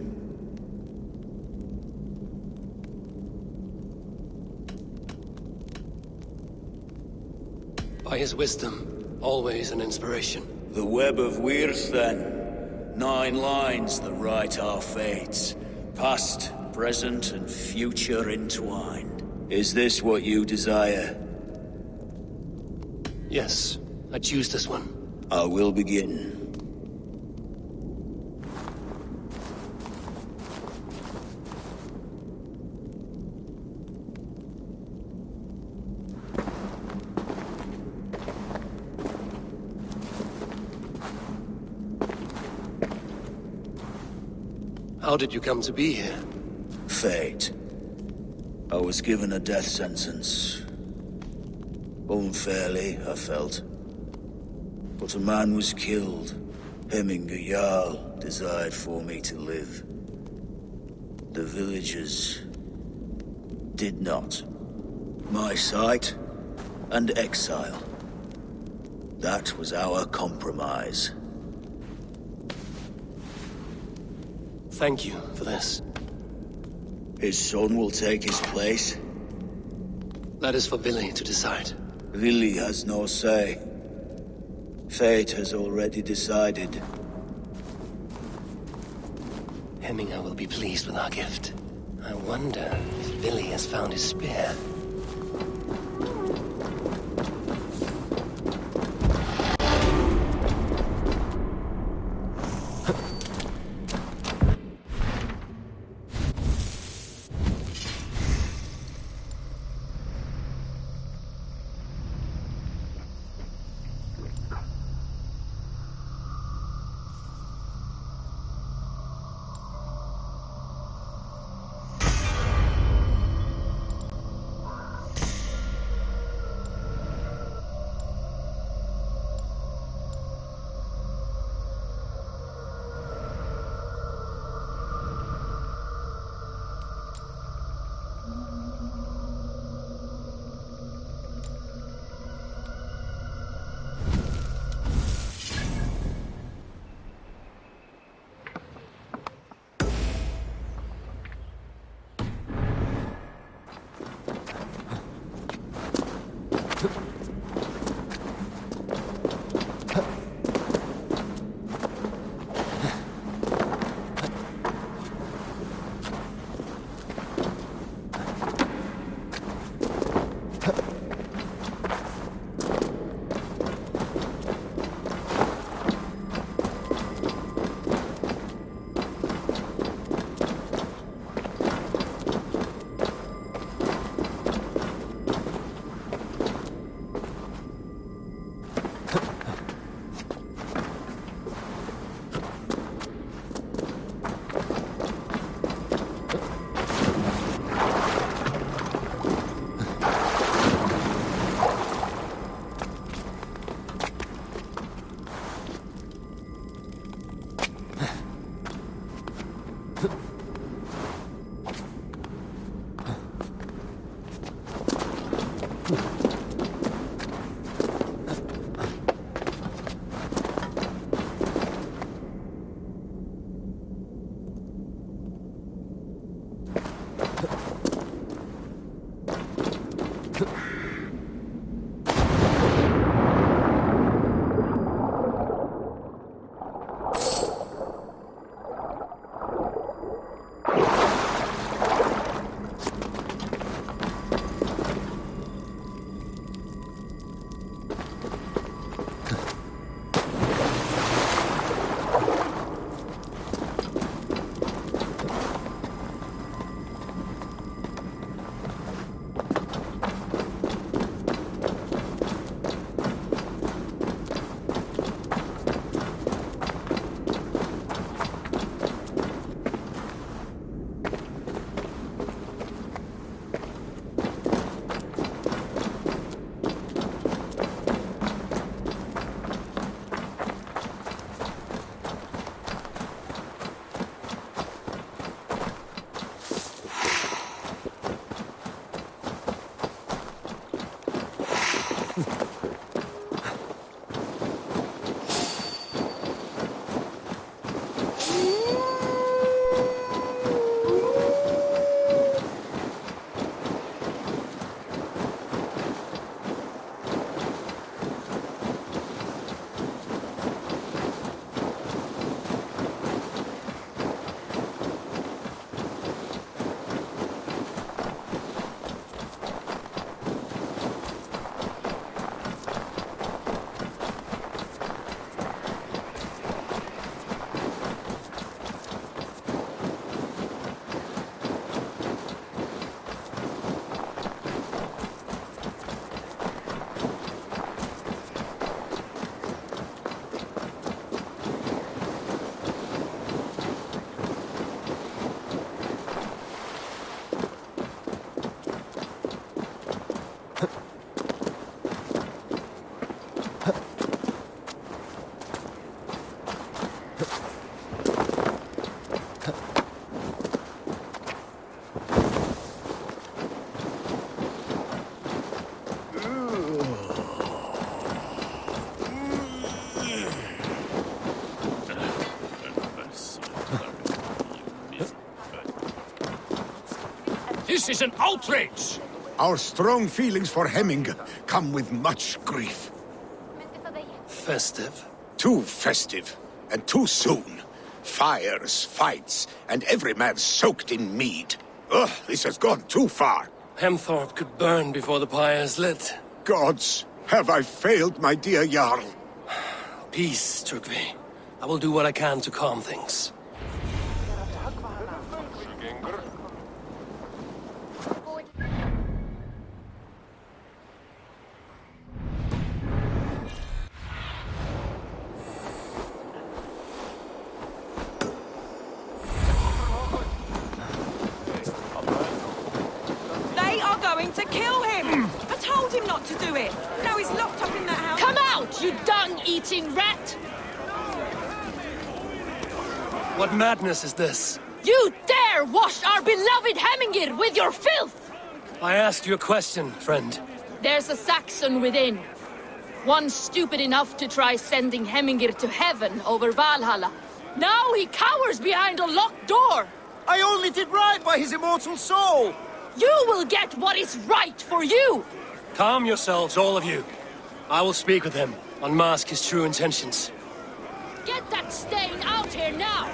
By his wisdom, always an inspiration. The web of Wirth, then. 9 lines that write our fates. Past, present, and future entwined. Is this what you desire? Yes, I choose this one. I will begin. How did you come to be here? Fate. I was given a death sentence. Unfairly, I felt. But a man was killed. Hemminger Jarl desired for me to live. The villagers did not. My sight and exile. That was our compromise. Thank you for this. His son will take his place. That is for Billy to decide. Billy has no say. Fate has already decided. Hemminger will be pleased with our gift. I wonder if Billy has found his spear. This is an outrage! Our strong feelings for Hemming come with much grief. Festive. Too festive, and too soon. Fires, fights, and every man soaked in mead. Ugh, this has gone too far. Hemthorpe could burn before the pyre is lit. Gods, have I failed my dear Jarl? Peace, Tryggvi. I will do what I can to calm things. They are going to kill him! I told him not to do it! Now he's locked up in that house. Come out, you dung-eating rat! What madness is this? You dare wash our beloved Hemmingir with your filth! I asked you a question, friend. There's a Saxon within. One stupid enough to try sending Hemmingir to heaven over Valhalla. Now he cowers behind a locked door! I only did right by his immortal soul! You will get what is right for you! Calm yourselves, all of you. I will speak with him, unmask his true intentions. Get that stain out here now!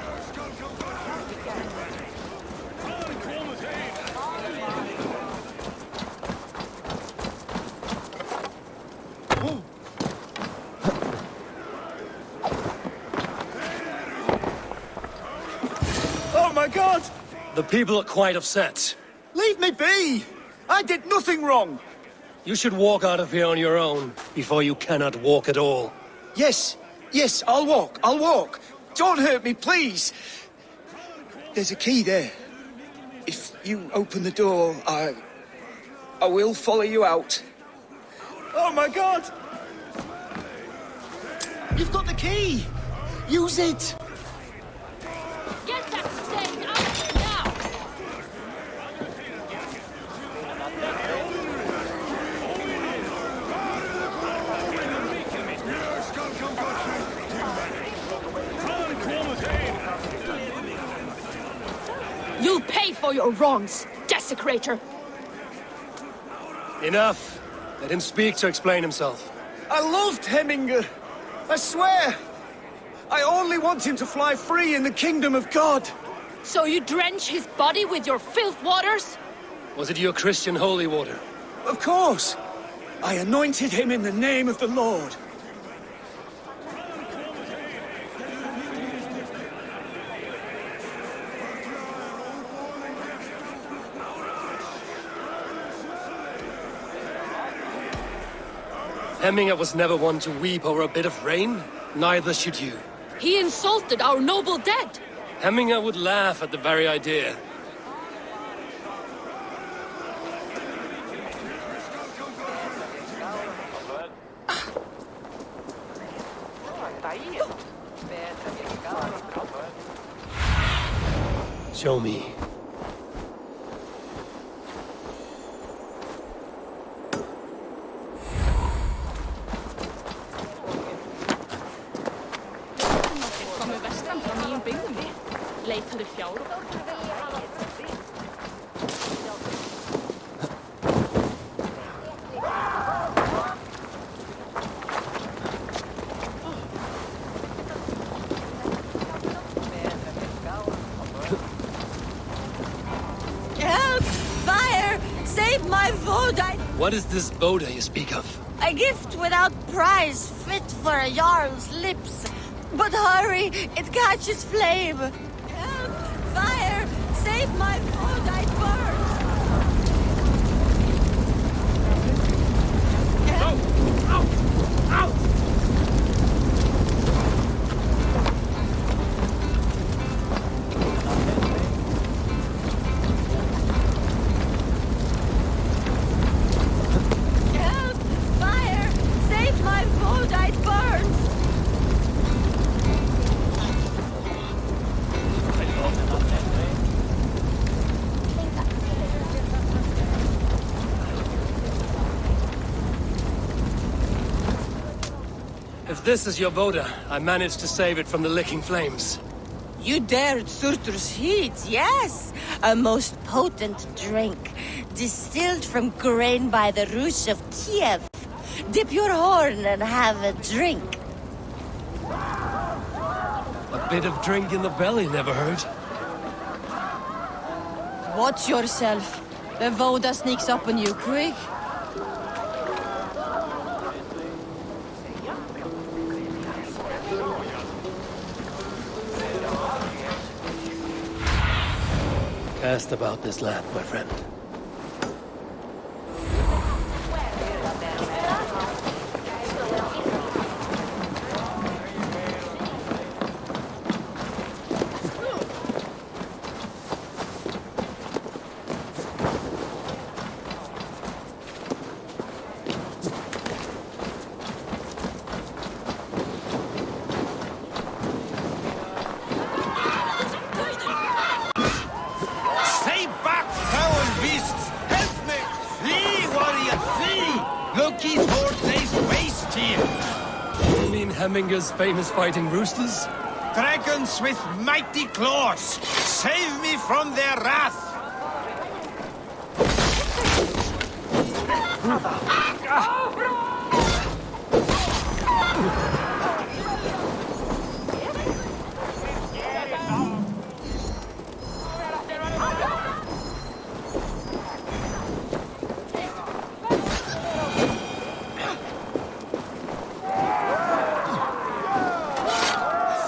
Oh my god! The people are quite upset. Leave me be! I did nothing wrong! You should walk out of here on your own, before you cannot walk at all. Yes, I'll walk. Don't hurt me, please! There's a key there. If you open the door, I will follow you out. Oh my god! You've got the key! Use it! Get that stain out here now! You'll pay for your wrongs, desecrator! Enough! Let him speak to explain himself. I loved Hemminger. I swear. I only want him to fly free in the kingdom of God. So you drench his body with your filth waters? Was it your Christian holy water? Of course. I anointed him in the name of the Lord. Hemminger was never one to weep over a bit of rain. Neither should you. He insulted our noble dead. Hemminger would laugh at the very idea. Show me. Leitade fjár. Help! Fire! Save my Vodite! What is this Boda you speak of? A gift without price, fit for a Jarl's lips. But hurry, it catches flame. Help! Fire! Save my Vodite burns! Help! Out! Out! Help! Fire! Save my Vodite burns! this is your Boda. I managed to save it from the licking flames. You dared Surtur's heat, yes! A most potent drink, distilled from grain by the Rus of Kiev. Dip your horn and have a drink. A bit of drink in the belly never hurt. Watch yourself. The Voda sneaks up on you quick. Cast about this land, my friend. Hemminger's famous fighting roosters? Dragons with mighty claws! Save me from their wrath!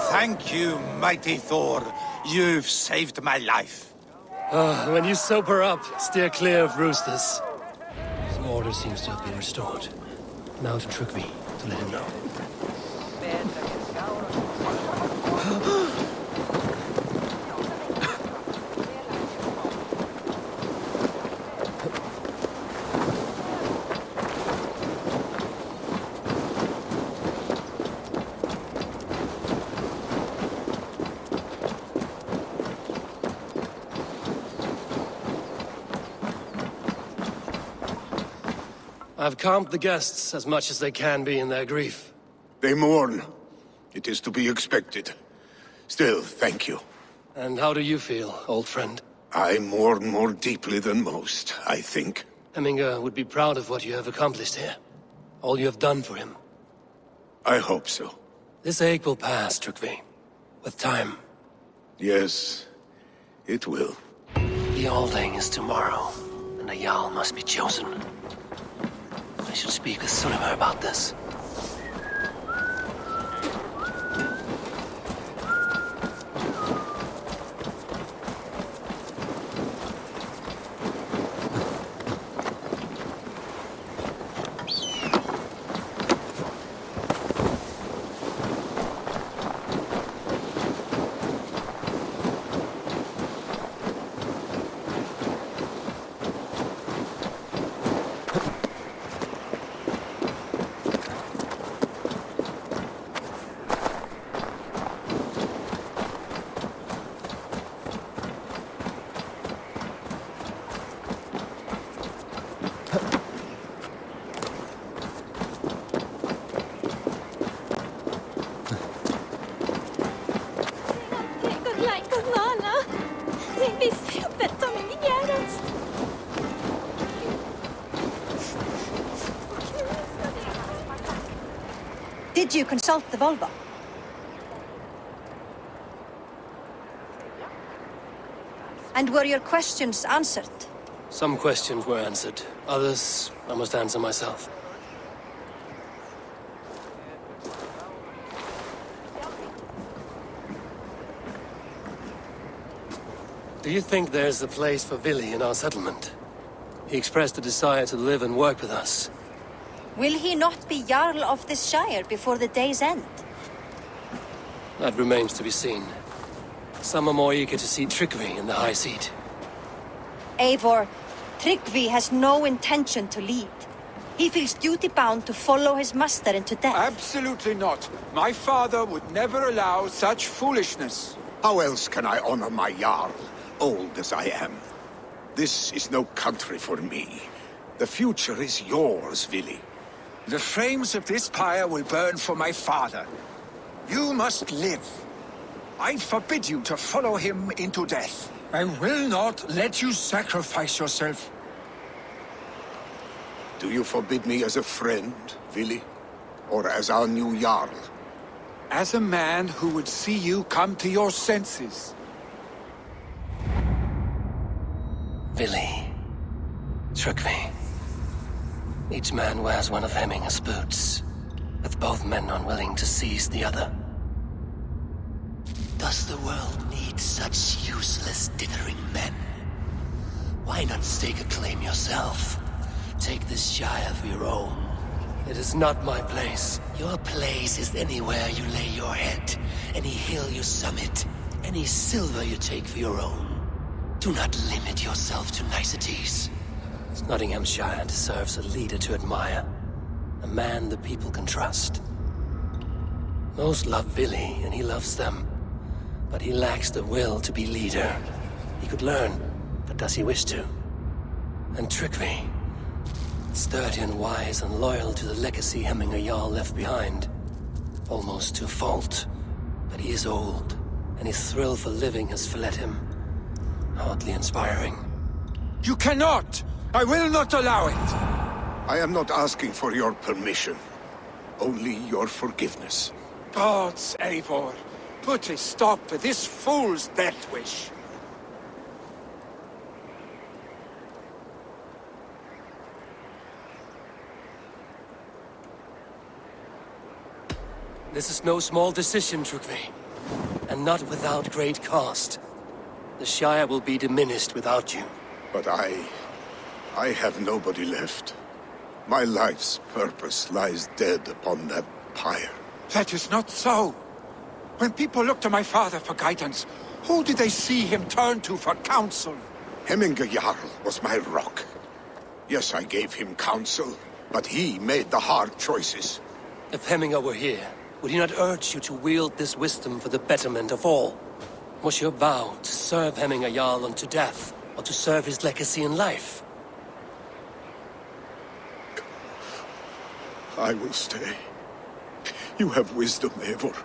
Thank you, mighty Thor. You've saved my life. When you sober up, steer clear of roosters. Some order seems to have been restored. Now to Trygve, to let him know. I've calmed the guests as much as they can be in their grief. They mourn. It is to be expected. Still, thank you. And how do you feel, old friend? I mourn more deeply than most, I think. Hemminger would be proud of what you have accomplished here. All you have done for him. I hope so. This ache will pass, Trygve. With time. Yes, it will. The Alding is tomorrow, and a Jarl must be chosen. I should speak with Sunniva about this. Did you consult the Volva? And were your questions answered? Some questions were answered. Others, I must answer myself. Do you think there's a place for Vili in our settlement? He expressed a desire to live and work with us. Will he not be Jarl of this Shire before the day's end? That remains to be seen. Some are more eager to see Trygve in the high seat. Eivor, Trygve has no intention to lead. He feels duty-bound to follow his master into death. Absolutely not. My father would never allow such foolishness. How else can I honor my Jarl, old as I am? This is no country for me. The future is yours, Vili. The flames of this pyre will burn for my father. You must live. I forbid you to follow him into death. I will not let you sacrifice yourself. Do you forbid me as a friend, Vili? Or as our new Jarl? As a man who would see you come to your senses. Vili. Trygvi. Each man wears one of Hemminger's boots, with both men unwilling to seize the other. Does the world need such useless, dithering men? Why not stake a claim yourself? Take this Shire for your own. It is not my place. Your place is anywhere you lay your head, any hill you summit, any silver you take for your own. Do not limit yourself to niceties. Nottinghamshire deserves a leader to admire. A man the people can trust. Most love Vili, and he loves them. But he lacks the will to be leader. He could learn, but does he wish to? And Trygvi, sturdy and wise and loyal to the legacy Hemminger Jarl left behind. Almost to a fault. But he is old, and his thrill for living has fled him. Hardly inspiring. You cannot! I will not allow it! I am not asking for your permission. Only your forgiveness. Gods, Eivor, put a stop to this fool's death wish. This is no small decision, Trygvi. And not without great cost. The Shire will be diminished without you. But I have nobody left. My life's purpose lies dead upon that pyre. That is not so. When people look to my father for guidance, who did they see him turn to for counsel? Hemminger Jarl was my rock. Yes, I gave him counsel, but he made the hard choices. If Hemminger were here, would he not urge you to wield this wisdom for the betterment of all? Was your vow to serve Hemminger Jarl unto death, or to serve his legacy in life? I will stay. You have wisdom, Eivor.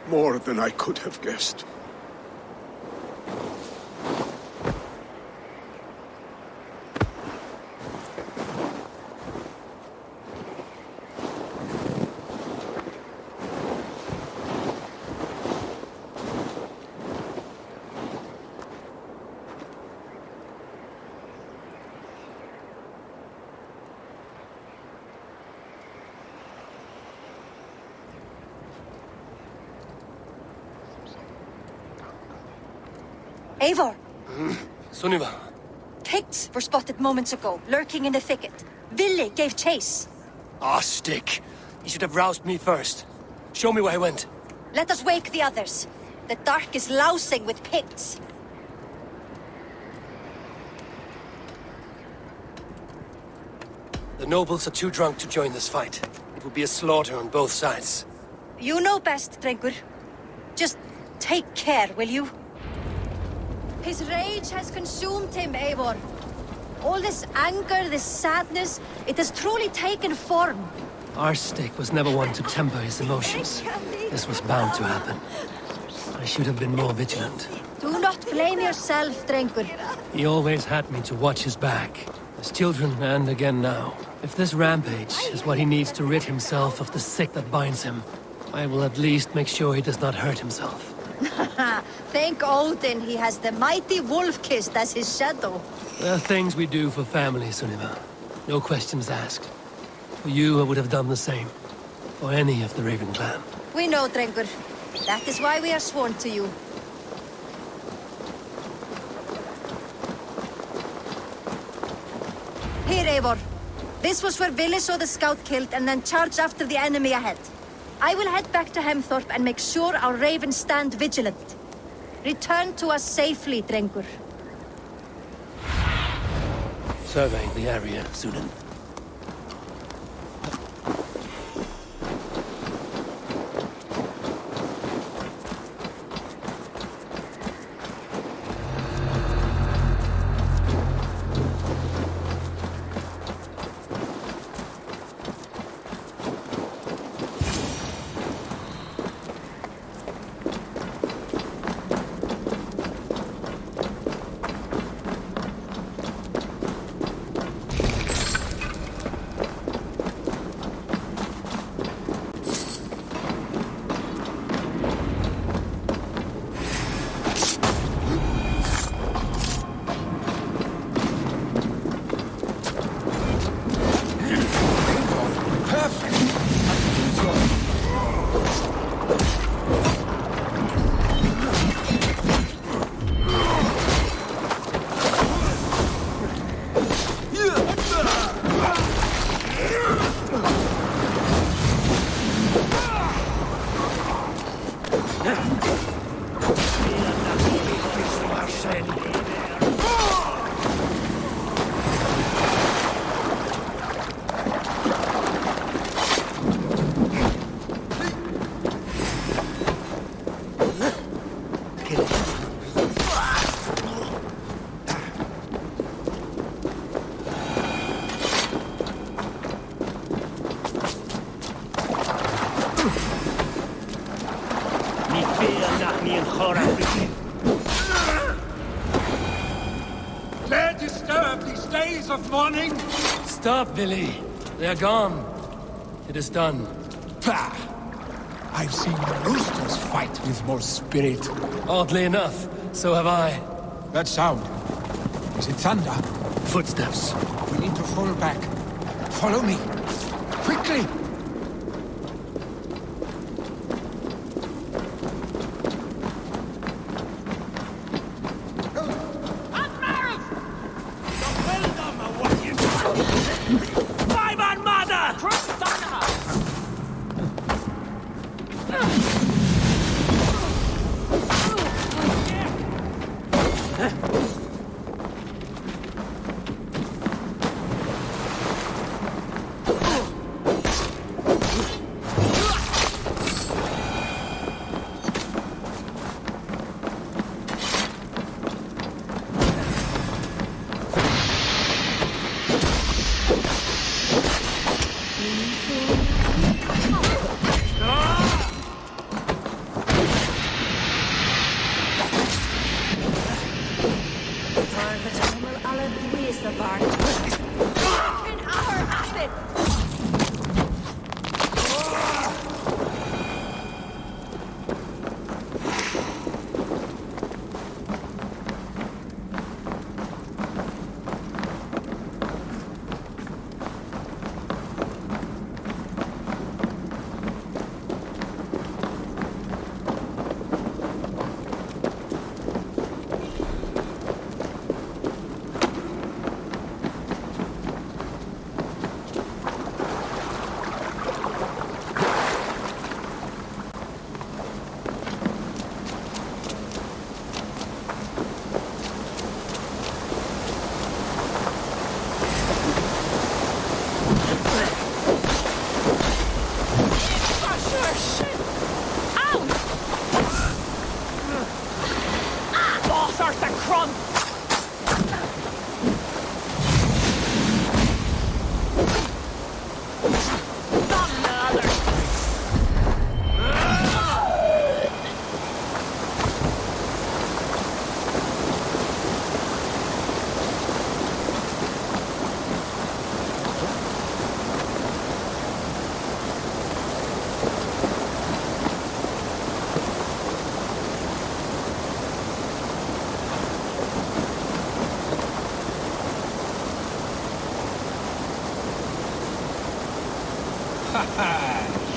More than I could have guessed. Eivor! Sunniva. Picts were spotted moments ago, lurking in the thicket. Vili gave chase. Ah, stick. You should have roused me first. Show me where he went. Let us wake the others. The dark is lousing with Picts. The nobles are too drunk to join this fight. It will be a slaughter on both sides. You know best, Drengur. Just take care, will you? His rage has consumed him, Eivor. All this anger, this sadness, it has truly taken form. Our stick was never one to temper his emotions. This was bound to happen. I should have been more vigilant. Do not blame yourself, Drengur. He always had me to watch his back. As children, and again now. If this rampage is what he needs to rid himself of the sick that binds him, I will at least make sure he does not hurt himself. Thank Odin he has the mighty Wolf-Kissed as his shadow. There are things we do for family, Sunniva. No questions asked. For you, I would have done the same. For any of the Raven clan. We know, Drengur. That is why we are sworn to you. Here, Eivor. This was where Vili saw the scout killed and then charged after the enemy ahead. I will head back to Hemthorpe and make sure our ravens stand vigilant. Return to us safely, Drengur. Surveying the area, Sunan. kill it. Dare disturb these days of mourning? Stop, Billy. They're gone. It is done. Pah! I've seen roosters fight with more spirit. Oddly enough, so have I. That sound. Is it thunder? Footsteps. We need to fall back. Follow me. Quickly!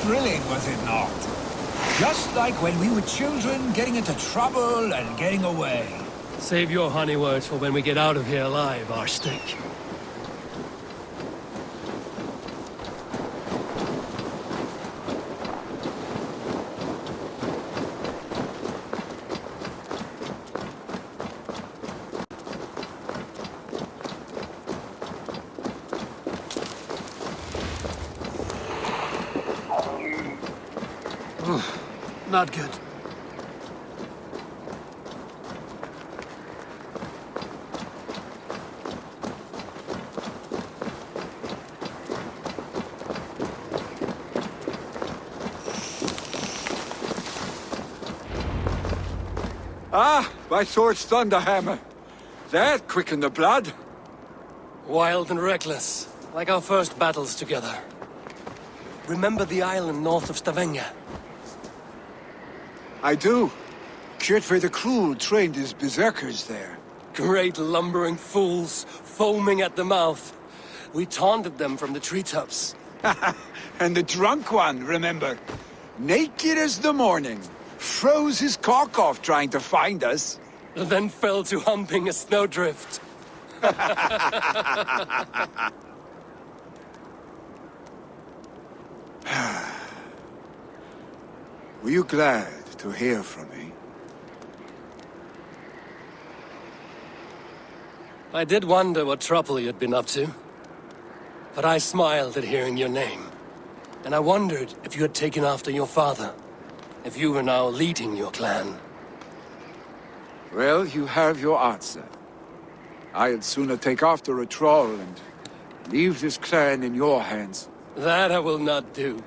Thrilling, was it not? Just like when we were children, getting into trouble and getting away. Save your honey words for when we get out of here alive, Arstick. Not good. Ah, my sword's thunderhammer. That quickened the blood. Wild and reckless, like our first battles together. Remember the island north of Stavanger? I do. Kjotve the Cruel trained his berserkers there. Great lumbering fools, foaming at the mouth. We taunted them from the treetops. And the drunk one, remember? Naked as the morning. Froze his cock off trying to find us. And then fell to humping a snowdrift. Were you glad to hear from me? I did wonder what trouble you'd been up to. But I smiled at hearing your name. And I wondered if you had taken after your father. If you were now leading your clan. Well, you have your answer. I'd sooner take after a troll and leave this clan in your hands. That I will not do.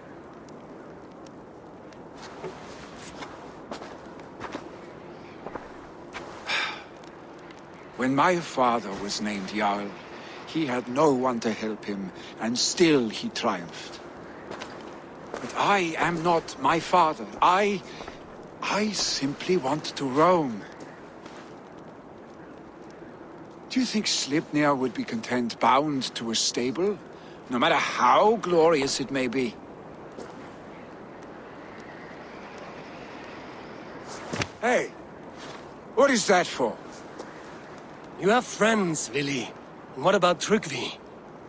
When my father was named Jarl, he had no one to help him, and still he triumphed. But I am not my father. I simply want to roam. Do you think Sleipnir would be content bound to a stable, no matter how glorious it may be? Hey, what is that for? You have friends, Vili. And what about Tryggvi?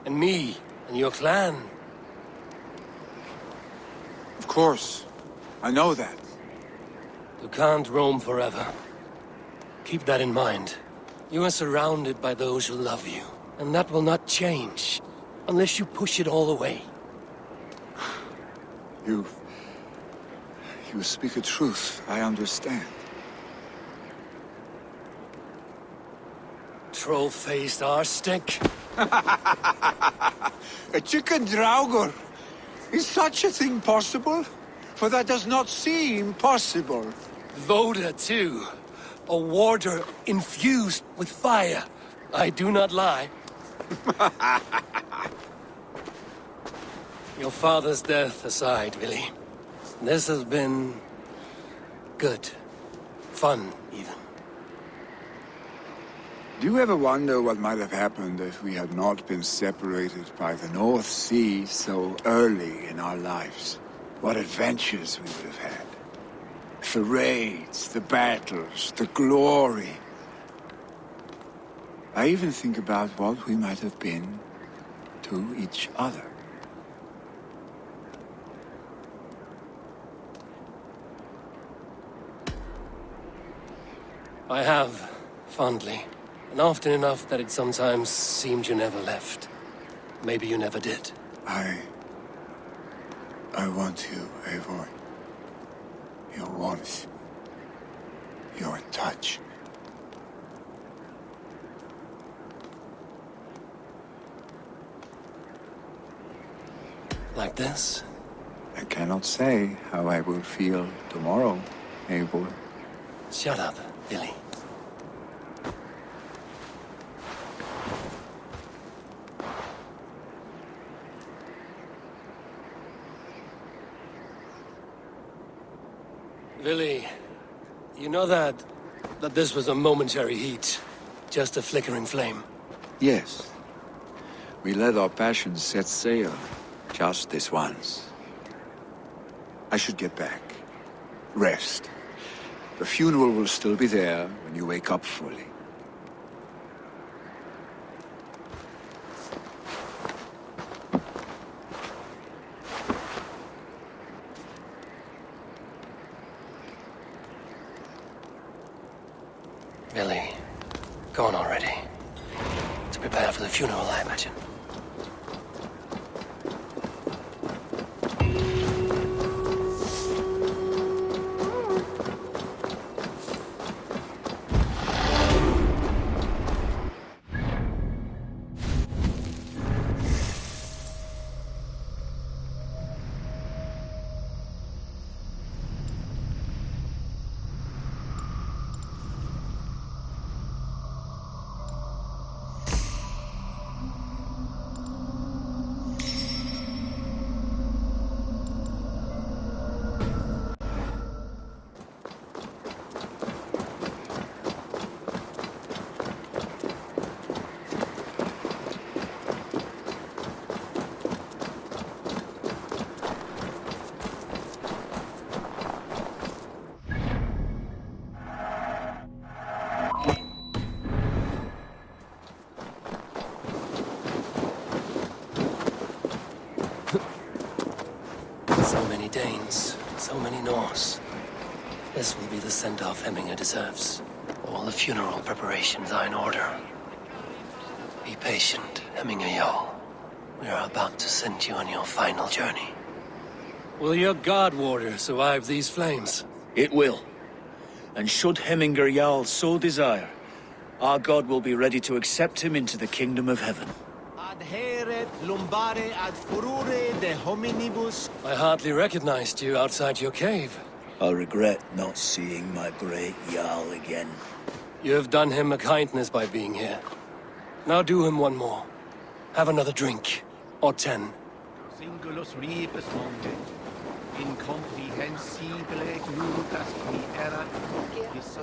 And me? And your clan? Of course. I know that. You can't roam forever. Keep that in mind. You are surrounded by those who love you. And that will not change. Unless you push it all away. You speak a truth. I understand. Troll-faced arse-stick. A chicken draugr. Is such a thing possible? For that does not seem possible. Voda, too. A warder infused with fire. I do not lie. Your father's death aside, Vili. This has been... good. Fun, even. Do you ever wonder what might have happened if we had not been separated by the North Sea so early in our lives? What adventures we would have had. The raids, the battles, the glory. I even think about what we might have been to each other. I have, fondly. And often enough that it sometimes seemed you never left. Maybe you never did. I want you, Eivor. Your warmth. Your touch. Like this? I cannot say how I will feel tomorrow, Eivor. Shut up, Billy. Vili, you know that this was a momentary heat, just a flickering flame. Yes. We let our passions set sail, just this once. I should get back. Rest. The funeral will still be there when you wake up fully. Billy, go on already. To prepare for the funeral, I imagine. So many Danes, so many Norse. This will be the send-off Hemminger deserves. All the funeral preparations are in order. Be patient, Hemminger Jarl. We are about to send you on your final journey. Will your god warder survive these flames? It will. And should Hemminger Jarl so desire, our god will be ready to accept him into the kingdom of heaven. Adheret lumbare ad furore de hominibus. I hardly recognized you outside your cave. I regret not seeing my great Jarl again. You have done him a kindness by being here. Now do him one more. Have another drink. Or 10. Singulus rebus monge. Incomprehensible gloritas qui erat.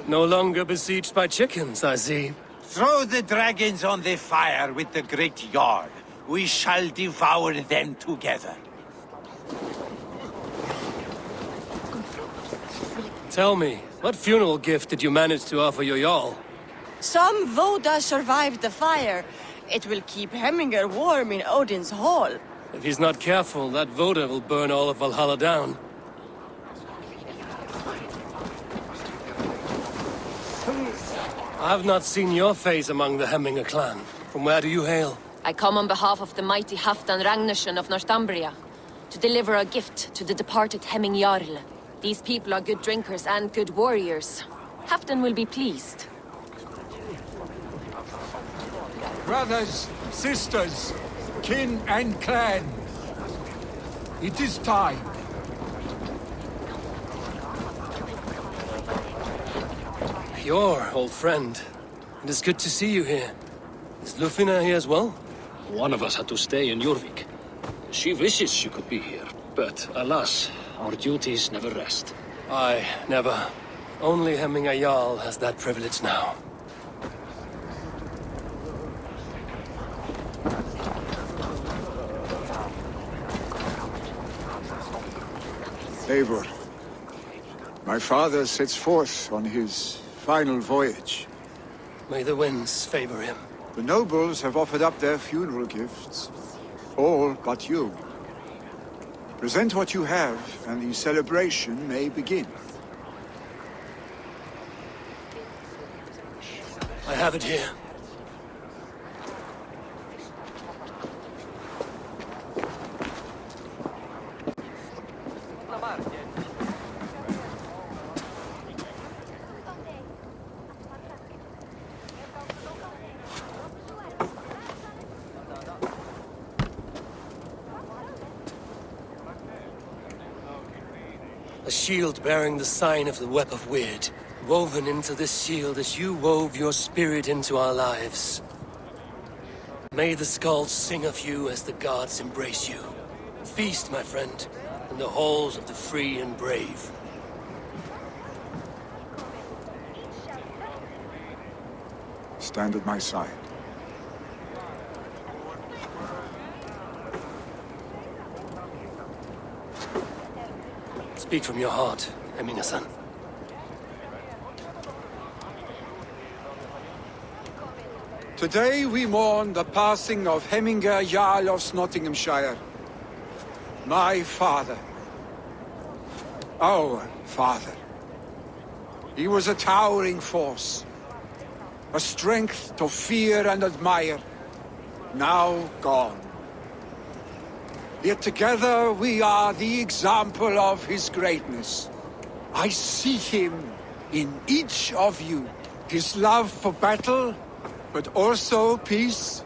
No longer besieged by chickens, I see. Throw the dragons on the fire with the great Jarl. We shall devour them together. Tell me, what funeral gift did you manage to offer your Jarl? Some Voda survived the fire. It will keep Hemminger warm in Odin's hall. If he's not careful, that Voda will burn all of Valhalla down. I've not seen your face among the Hemminger clan. From where do you hail? I come on behalf of the mighty Halfdan Ragnarsson of Northumbria, to deliver a gift to the departed Hemming Jarl. These people are good drinkers and good warriors. Halfdan will be pleased. Brothers, sisters, kin and clan, it is time. Your old friend. It is good to see you here. Is Lufina here as well? One of us had to stay in Jorvik. She wishes she could be here, but alas, our duties never rest. Aye, never. Only Hemminger Jarl has that privilege now. Eivor, my father sets forth on his final voyage. May the winds favor him. The nobles have offered up their funeral gifts. All but you. Present what you have, and the celebration may begin. I have it here. A shield bearing the sign of the Web of Weird. Woven into this shield as you wove your spirit into our lives. May the skulls sing of you as the gods embrace you. Feast, my friend, in the halls of the free and brave. Stand at my side. Speak from your heart, Hemminger-san. Today we mourn the passing of Hemminger Jarl of Nottinghamshire. My father. Our father. He was a towering force. A strength to fear and admire. Now gone. Yet together we are the example of his greatness. I see him in each of you. His love for battle, but also peace.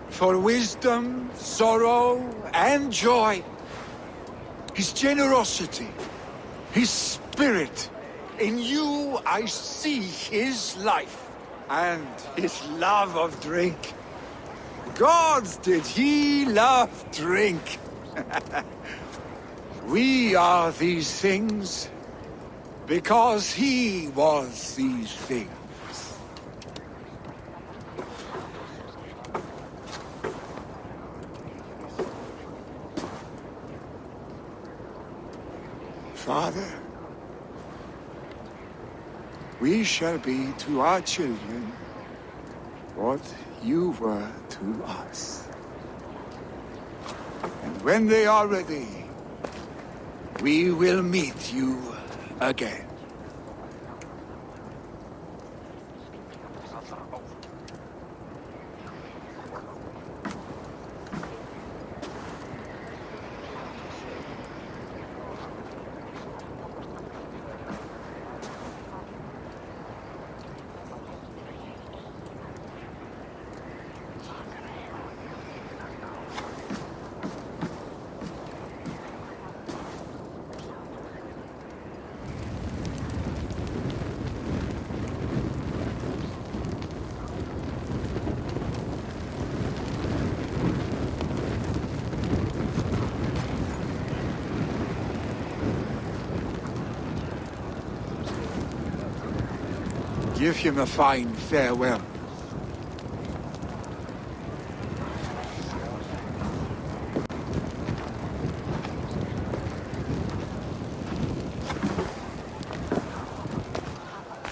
For wisdom, sorrow, and joy. His generosity, his spirit. In you I see his life, and his love of drink. Gods, did he love drink! We are these things because he was these things. Father, we shall be to our children what you were to us. And when they are ready, we will meet you again. Give him a fine farewell.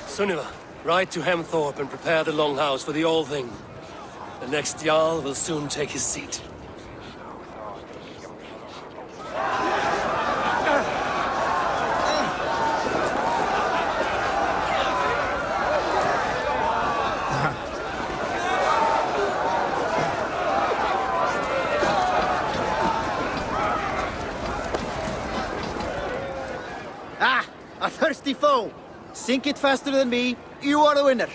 Sunniva, ride to Hemthorpe and prepare the Longhouse for the All-Thing. The next Jarl will soon take his seat. Ah, a thirsty foe! Sink it faster than me, you are the winner.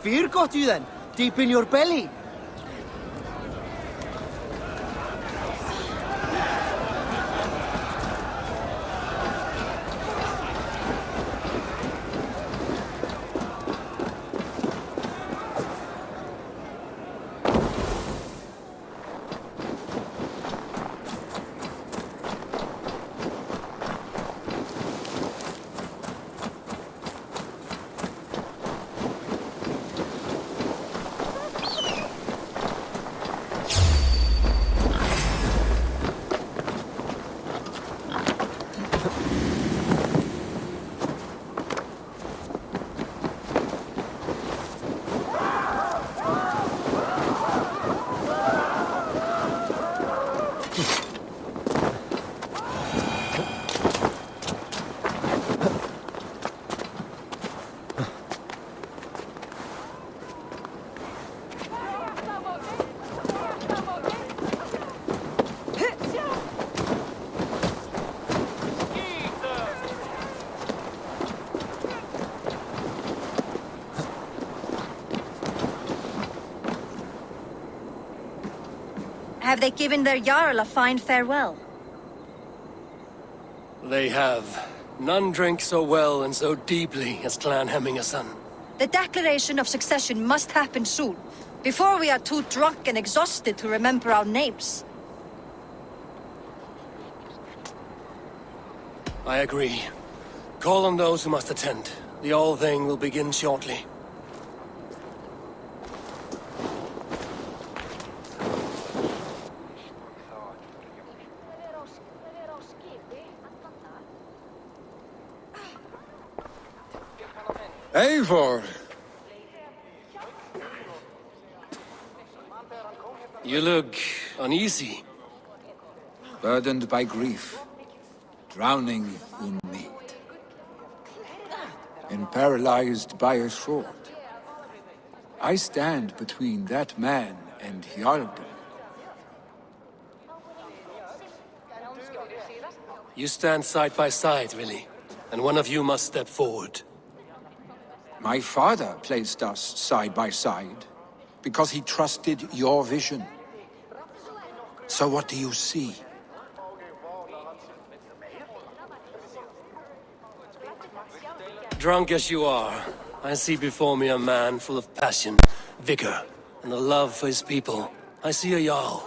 Fear got you then, deep in your belly. Have they given their Jarl a fine farewell? They have. None drink so well and so deeply as Clan Hemmingason. The declaration of succession must happen soon, before we are too drunk and exhausted to remember our names. I agree. Call on those who must attend. The All-Thing will begin shortly. Eivor! You look uneasy. Burdened by grief, drowning in mead, and paralyzed by a sword. I stand between that man and Hjalden. You stand side by side, really, and one of you must step forward. My father placed us side by side because he trusted your vision. So what do you see? Drunk as you are, I see before me a man full of passion, vigor, and a love for his people. I see a Jarl.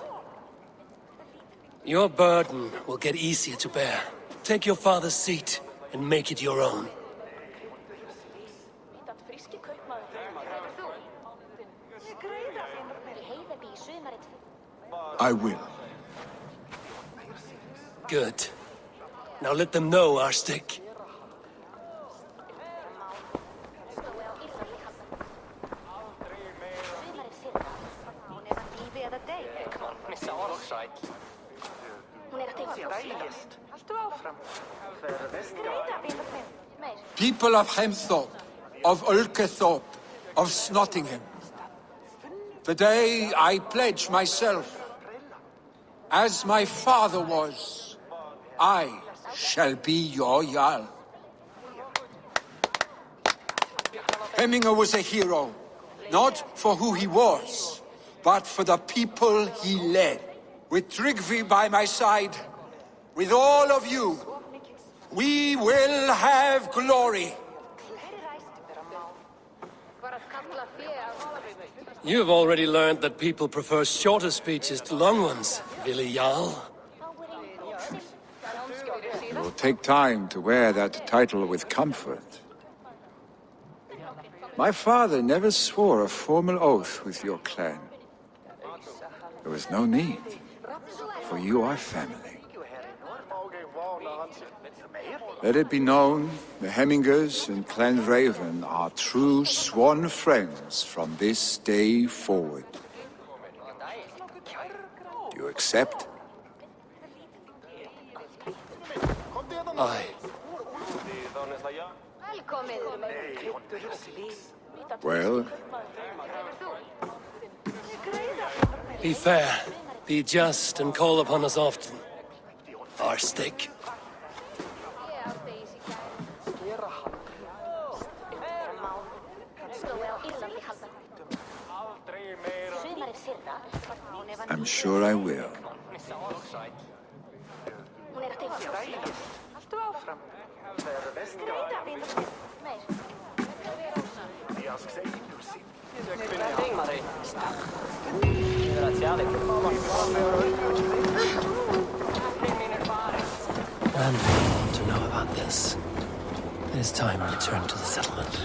Your burden will get easier to bear. Take your father's seat and make it your own. I will. Good. Now let them know our stick. People of Hemthorpe, of Ulkethorpe, of Snottingham. Today I pledge myself, as my father was, I shall be your Jarl. Hemminger was a hero, not for who he was, but for the people he led. With Tryggvi by my side, with all of you, we will have glory. You've already learned that people prefer shorter speeches to long ones, Willi Jarl. will take time to wear that title with comfort. My father never swore a formal oath with your clan. There was no need, for you are family. Let it be known, the Hemmingers and Clan Raven are true sworn friends from this day forward. Do you accept? Aye. Well? Be fair, be just, and call upon us often. Our stick. I'm sure I will. And we want to know about this. It is time we return to the settlement.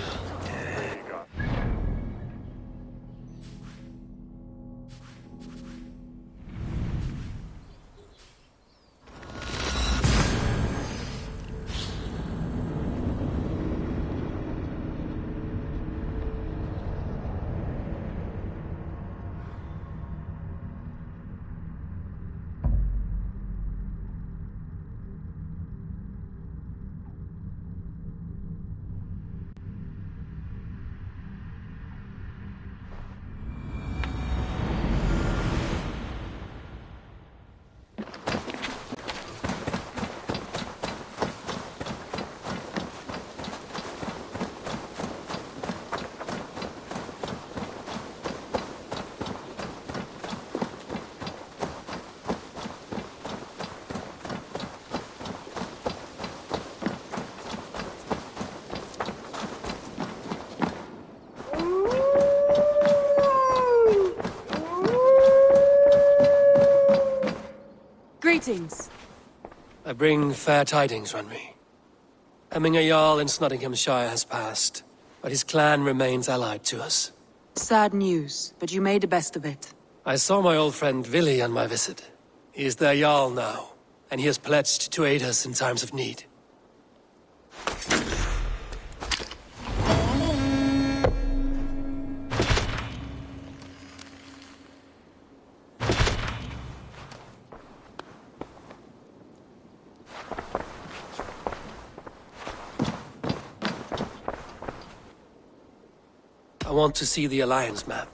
Greetings. I bring fair tidings, Runry. Hemminger Jarl in Nottinghamshire has passed, but his clan remains allied to us. Sad news, but you made the best of it. I saw my old friend Vili on my visit. He is their Jarl now, and he has pledged to aid us in times of need. I want to see the Alliance map.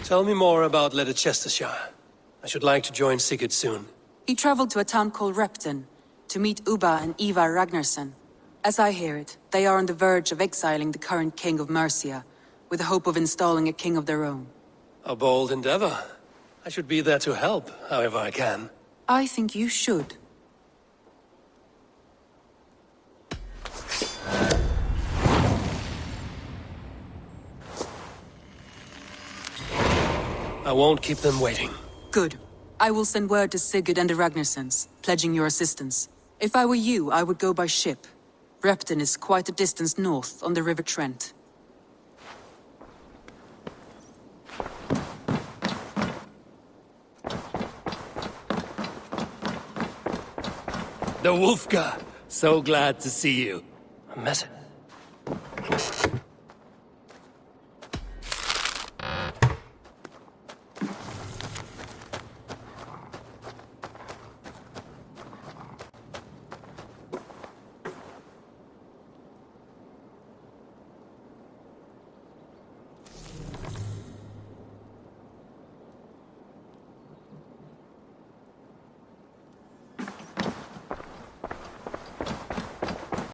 Tell me more about Leicestershire. I should like to join Sigurd soon. He traveled to a town called Repton to meet Ubba and Ivar Ragnarsson. As I hear it, they are on the verge of exiling the current king of Mercia, with the hope of installing a king of their own. A bold endeavor. I should be there to help, however I can. I think you should. I won't keep them waiting. Good. I will send word to Sigurd and the Ragnarssons, pledging your assistance. If I were you, I would go by ship. Repton is quite a distance north on the River Trent. The Wolfgar! So glad to see you. A message.